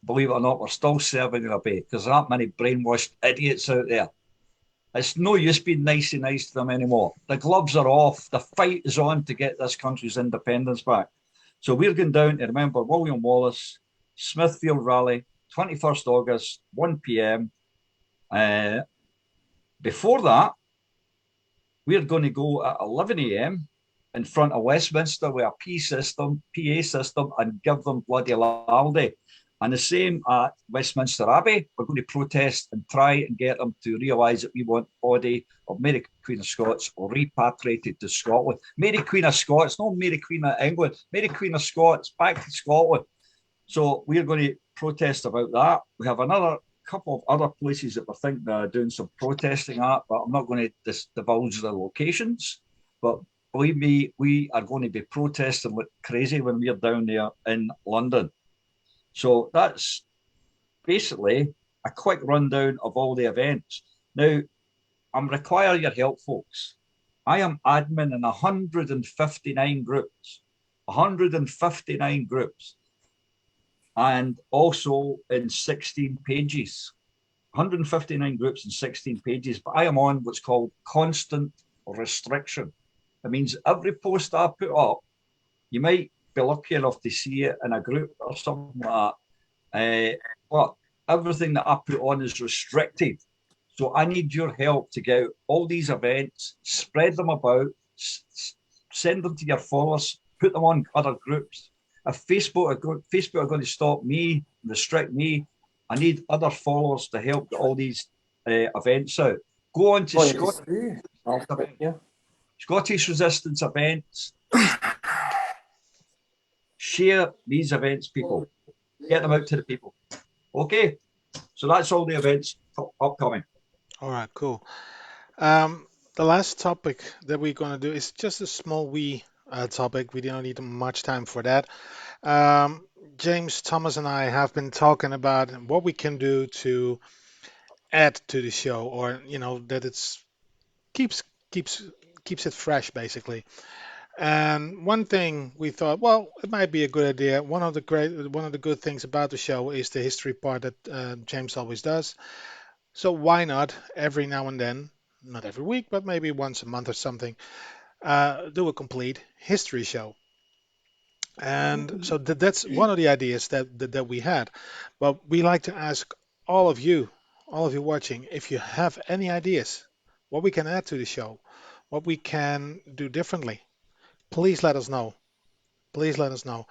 believe it or not, we're still serving and obey because there aren't many brainwashed idiots out there. It's no use being nice to them anymore. The gloves are off. The fight is on to get this country's independence back. So we're going down to remember William Wallace, Smithfield Rally, 21st August, 1 p.m. Before that, we're going to go at 11 a.m. in front of Westminster with a PA system, and give them bloody laldy. And the same at Westminster Abbey, we're going to protest and try and get them to realise that we want the body of Mary Queen of Scots repatriated to Scotland. Mary Queen of Scots, not Mary Queen of England, Mary Queen of Scots, back to Scotland. So we're going to protest about that. We have another couple of other places that we're thinking of doing some protesting at, but I'm not going to divulge the locations. But believe me, we are going to be protesting like crazy when we're down there in London. So that's basically a quick rundown of all the events. Now, I'm requiring your help, folks. I am admin in 159 groups. 159 groups. and also in 16 pages. 159 groups and 16 pages, but I am on what's called constant restriction. It means every post I put up, you might be lucky enough to see it in a group or something like that, but everything that I put on is restricted. So I need your help to get out all these events, spread them about, send them to your followers, put them on other groups. If Facebook are going to stop me, restrict me, I need other followers to help get all these events out. Go on to Scottish Resistance events. Share these events, people. Get them out to the people. Okay, so that's all the events upcoming. All right, cool. The last topic that we're going to do is just a small wee topic. We don't need much time for that. James, Thomas, and I have been talking about what we can do to add to the show, or that it's keeps it fresh, basically. And one thing we thought, well, it might be a good idea. One of the good things about the show is the history part that James always does. So why not every now and then, not every week, but maybe once a month or something, do a complete history show. And so that's one of the ideas that we had. But we like to ask all of you watching, if you have any ideas, what we can add to the show, what we can do differently, please let us know. Please let us know.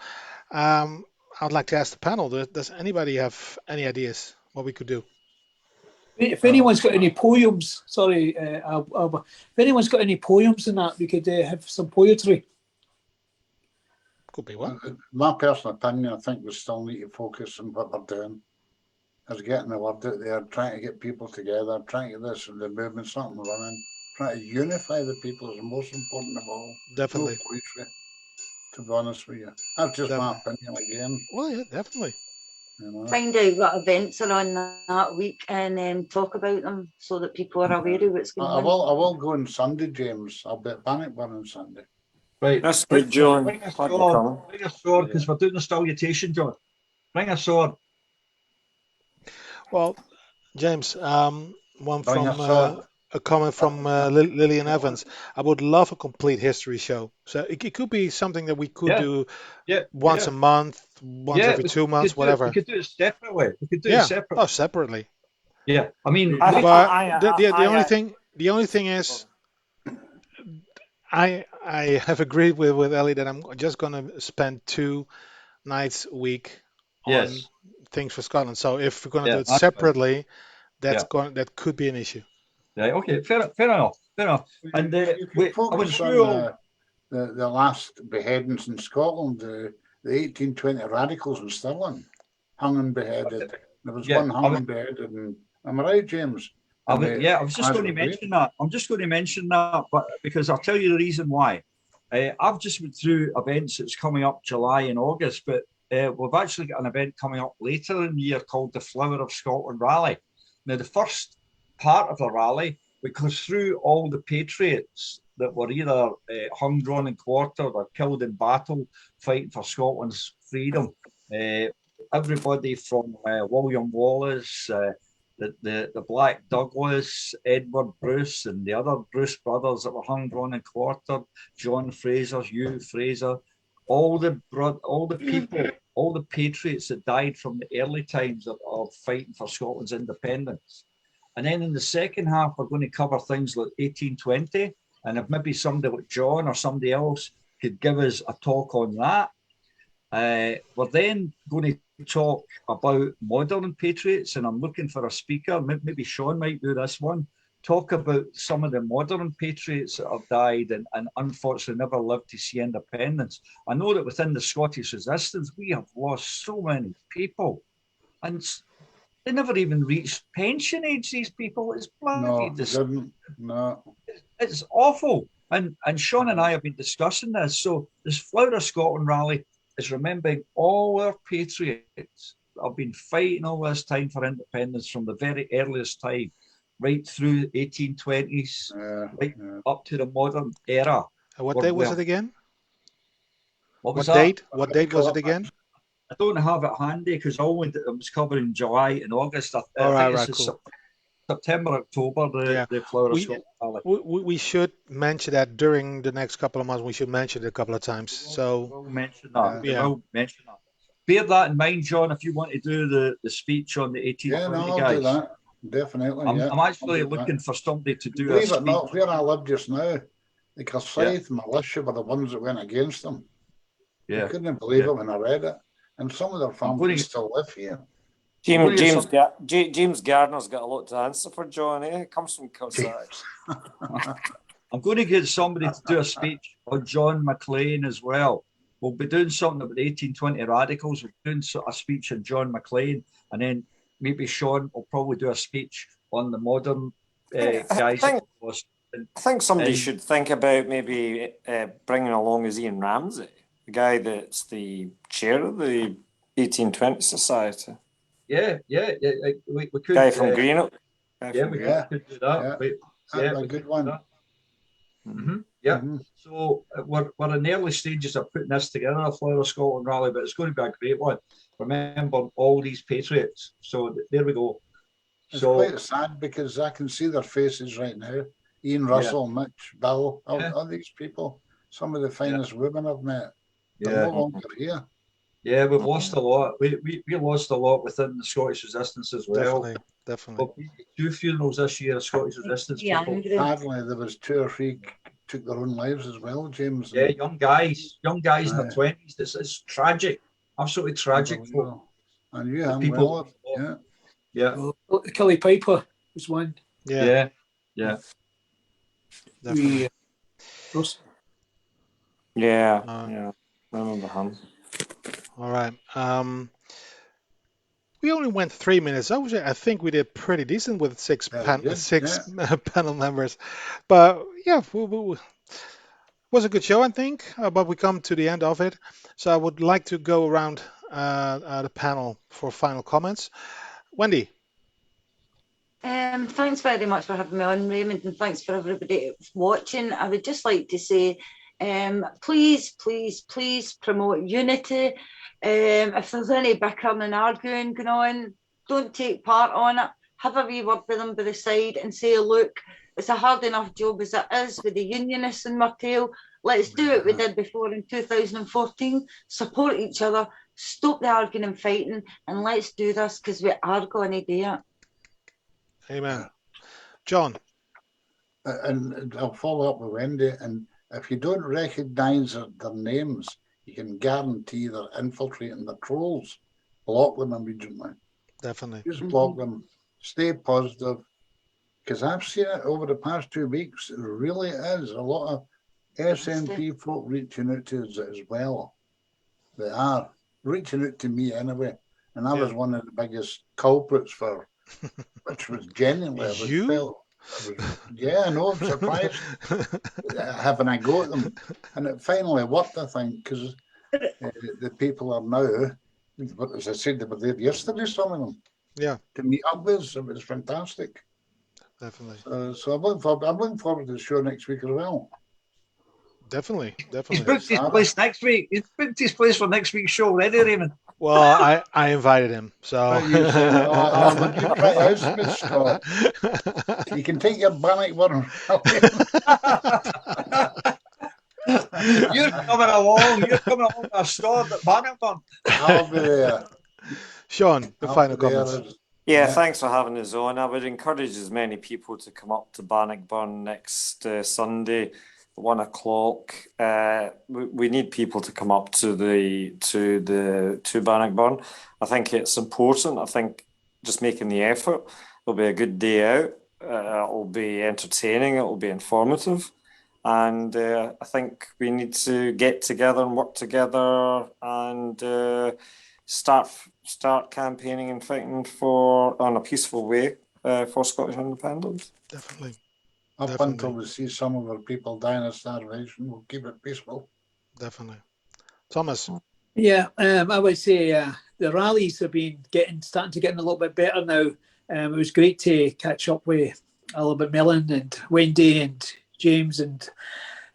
I'd like to ask the panel, does anybody have any ideas what we could do? If anyone's got any poems, sorry, if anyone's got any poems in that, we could have some poetry. Could be one. My personal opinion, I think we still need to focus on what we're doing. Is getting the word out there, trying to get people together, trying to get this the movement something running, trying to unify the people is the most important of all. Definitely. No poetry, to be honest with you. That's just my opinion again. Well, yeah, definitely. Find out what events are on that week and talk about them so that people are aware of what's going on. I will go on Sunday, James. I'll be at Bannockburn on Sunday. Right, that's good, John. Bring a sword, because we're doing the salutation, John. Bring a sword. Well, James, one from a comment from Lillian Evans. I would love a complete history show. So it could be something that we could do once a month, once every 2 months, whatever. We could do it separately. We could do it separately. Oh, separately. Yeah, I mean, the only thing is, I have agreed with Ellie that I'm just going to spend 2 nights a week on things for Scotland. So if we're going to do it separately, that could be an issue. Right. Okay. Fair enough. And we focus on the last beheadings in Scotland, the 1820 radicals in Stirling, hung and beheaded. There was one hung and beheaded. And am I right, James? I was just going to mention that. I'm just going to mention that, but because I'll tell you the reason why. I've just went through events that's coming up July and August, but we've actually got an event coming up later in the year called the Flower of Scotland RaLei. Now, the first part of the RaLei, we go through all the patriots that were either hung, drawn, and quartered or killed in battle fighting for Scotland's freedom. Everybody from William Wallace, the Black Douglas, Edward Bruce, and the other Bruce brothers that were hung, drawn, and quartered, John Fraser, Hugh Fraser, all the people, all the patriots that died from the early times of fighting for Scotland's independence. And then in the second half, we're going to cover things like 1820. And if maybe somebody like John or somebody else could give us a talk on that. We're then going to talk about modern patriots, and I'm looking for a speaker. Maybe Sean might do this one. Talk about some of the modern patriots that have died and unfortunately never lived to see independence. I know that within the Scottish Resistance, we have lost so many people, and they never even reached pension age, these people. It's bloody It's awful. And Sean and I have been discussing this. So this Flower of Scotland RaLei is remembering all our patriots that have been fighting all this time for independence from the very earliest time, right through the 1820s, up to the modern era. What day was it again? What date was it again? I don't have it handy because I was covering July and August. I Right, think it's cool. September, October, the Flower of Scotland Rally. We should mention that during the next couple of months. We should mention it a couple of times. So we'll mention that. We'll mention that. Bear that in mind, John, if you want to do the speech on the 1820 guys. Do that. Definitely. I'm actually looking for somebody to do Believe a it or not, speech. where I live just now, the Cassaith militia were the ones that went against them. Yeah. I couldn't believe it when I read it. And some of their families still live here. James Gardner's got a lot to answer for, John. It comes from Cassaith. I'm going to get somebody to do a speech on John McLean as well. We'll be doing something about the 1820 radicals. We're doing a speech on John McLean, and then maybe Sean will probably do a speech on the modern guys. I think somebody should think about maybe bringing along as Ian Ramsey, the guy that's the chair of the 1820 Society. Yeah. We could. Guy from Greenock. We could do that. That's a good one. So we're in the early stages of putting this together, a Flower of Scotland rally, but it's going to be a great one. Remember all these patriots. So there we go. It's quite sad because I can see their faces right now. Ian Russell, Mitch, Bill, all these people, some of the finest women I've met. They're no longer here. Yeah, we've lost a lot. We lost a lot within the Scottish Resistance as well. Definitely. But 2 funerals this year of Scottish Resistance people. Sadly, there was 2 or 3 took their own lives as well, James. Yeah, young guys in their 20s. It's tragic, absolutely tragic. And you have people. Kelly Piper was one. Yeah. Definitely. I remember him. All right. We only went 3 minutes. I think we did pretty decent with six panel members. But yeah, was a good show, I think. But we come to the end of it. So I would like to go around the panel for final comments. Wendy. Thanks very much for having me on, Raymond, and thanks for everybody watching. I would just like to say, please promote unity. If there's any bickering and arguing going on, don't take part on it. Have a wee word with them by the side and say, look, it's a hard enough job as it is with the unionists in my tail. Let's do what we did before in 2014. Support each other, stop the arguing and fighting, and let's do this because we are going to do it. Amen. John. And I'll follow up with Wendy. And if you don't recognise their names, you can guarantee they're infiltrating the trolls. Block them immediately. Definitely. Just block them. Stay positive. Because I've seen it over the past 2 weeks. It really is a lot of SNP folk reaching out to us as well. They are reaching out to me anyway. And I was one of the biggest culprits for, which was genuinely. I know, I'm surprised having a go at them. And it finally worked, I think, because the people are now, as I said, they were there yesterday, some of them. Yeah. To meet up with, it was fantastic. Definitely. So I'm looking forward to the show next week as well. Definitely. He's booked his place next week. He's booked his place for next week's show already, Raymond. Well, I invited him, so. You can take your Bannock one. You're coming along. You're coming along to a store that Bannock done. I'll be there. Sean, the final comments. Yeah, thanks for having us on. I would encourage as many people to come up to Bannockburn next Sunday, 1 o'clock. We need people to come up to Bannockburn. I think it's important. I think just making the effort. It'll be a good day out. It'll be entertaining. It'll be informative. And I think we need to get together and work together and start campaigning and fighting on a peaceful way for Scottish independence. Definitely. Up until we see some of our people dying of starvation, we'll keep it peaceful. Definitely. Thomas. Yeah, I would say the rallies have been starting to get a little bit better now. It was great to catch up with a little bit Mellon and Wendy and James and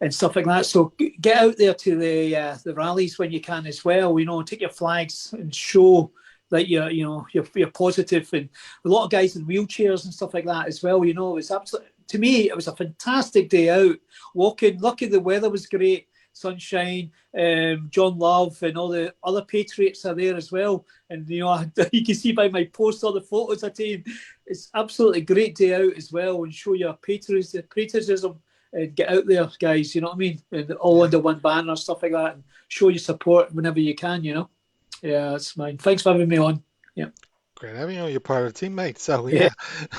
and stuff like that. So get out there to the rallies when you can as well. Take your flags and show that you're positive. And a lot of guys in wheelchairs and stuff like that as well. It's absolutely, to me, it was a fantastic day out walking. Lucky the weather was great, sunshine. John Love and all the other patriots are there as well. And you can see by my post all the photos I take. It's absolutely a great day out as well, and show your patriotism. And get out there, guys. You know what I mean? And all under one banner, stuff like that, and show your support whenever you can. Yeah, that's mine. Thanks for having me on. Yeah. Great having you. You're part of the team, mate. So yeah.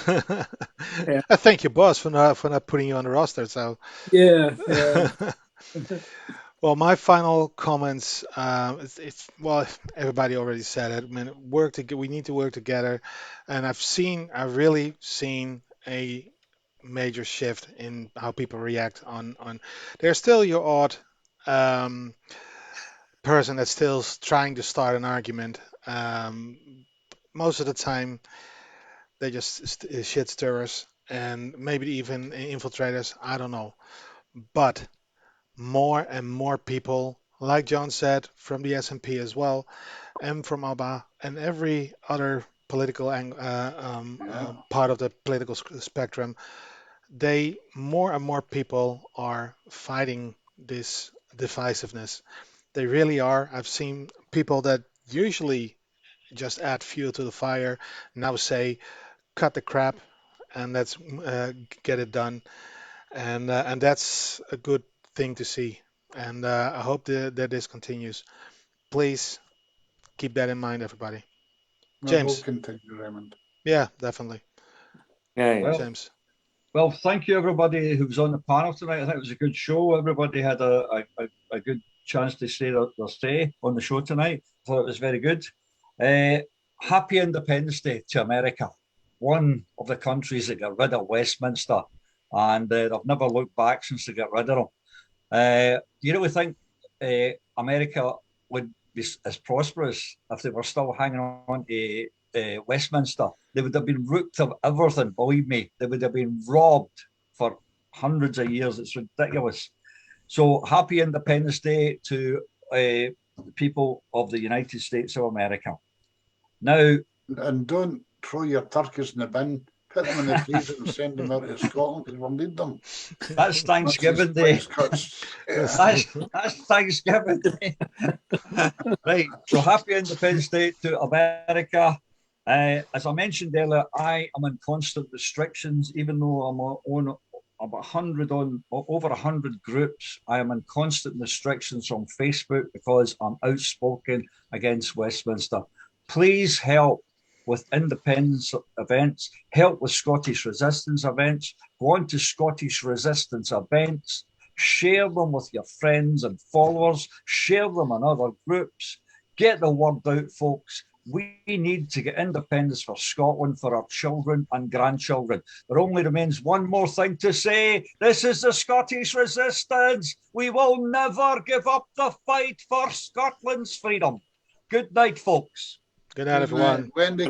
I thank you, boss, for not putting you on the roster. So yeah. Well, my final comments. Well, everybody already said it. I mean, we need to work together, and I've really seen a major shift in how people react on. There's still your odd person that's still trying to start an argument. Most of the time, they just shit stirrers and maybe even infiltrators. I don't know, but more and more people, like John said, from the SNP as well, and from ABBA and every other political part of the political spectrum, more and more people are fighting this divisiveness. They really are. I've seen people that usually just add fuel to the fire now say, cut the crap and let's get it done. And that's a good thing to see. And I hope that this continues. Please keep that in mind, everybody. James. We'll continue, Raimond. Yeah, definitely. Yeah. James. Well, thank you everybody who was on the panel tonight. I think it was a good show. Everybody had a good chance to say their say on the show tonight. I thought it was very good. Happy Independence Day to America, one of the countries that got rid of Westminster, and they've never looked back since they got rid of them. Do you really think America would be as prosperous if they were still hanging on to Westminster? They would have been robbed of everything, believe me. They would have been robbed for hundreds of years. It's ridiculous. So happy Independence Day to the people of the United States of America. Now, and don't throw your turkeys in the bin. Put them in the freezer and send them out to Scotland because we'll need them. That's Thanksgiving Day. That's Thanksgiving Day. Right. So happy Independence Day to America. As I mentioned earlier, I am in constant restrictions, even though I'm on over 100 groups. I am in constant restrictions on Facebook because I'm outspoken against Westminster. Please help with independence events, help with Scottish resistance events, go on to Scottish resistance events, share them with your friends and followers, share them in other groups, get the word out, folks. We need to get independence for Scotland, for our children and grandchildren. There only remains one more thing to say. This is the Scottish resistance. We will never give up the fight for Scotland's freedom. Good night, folks. Good night, everyone. Wendy.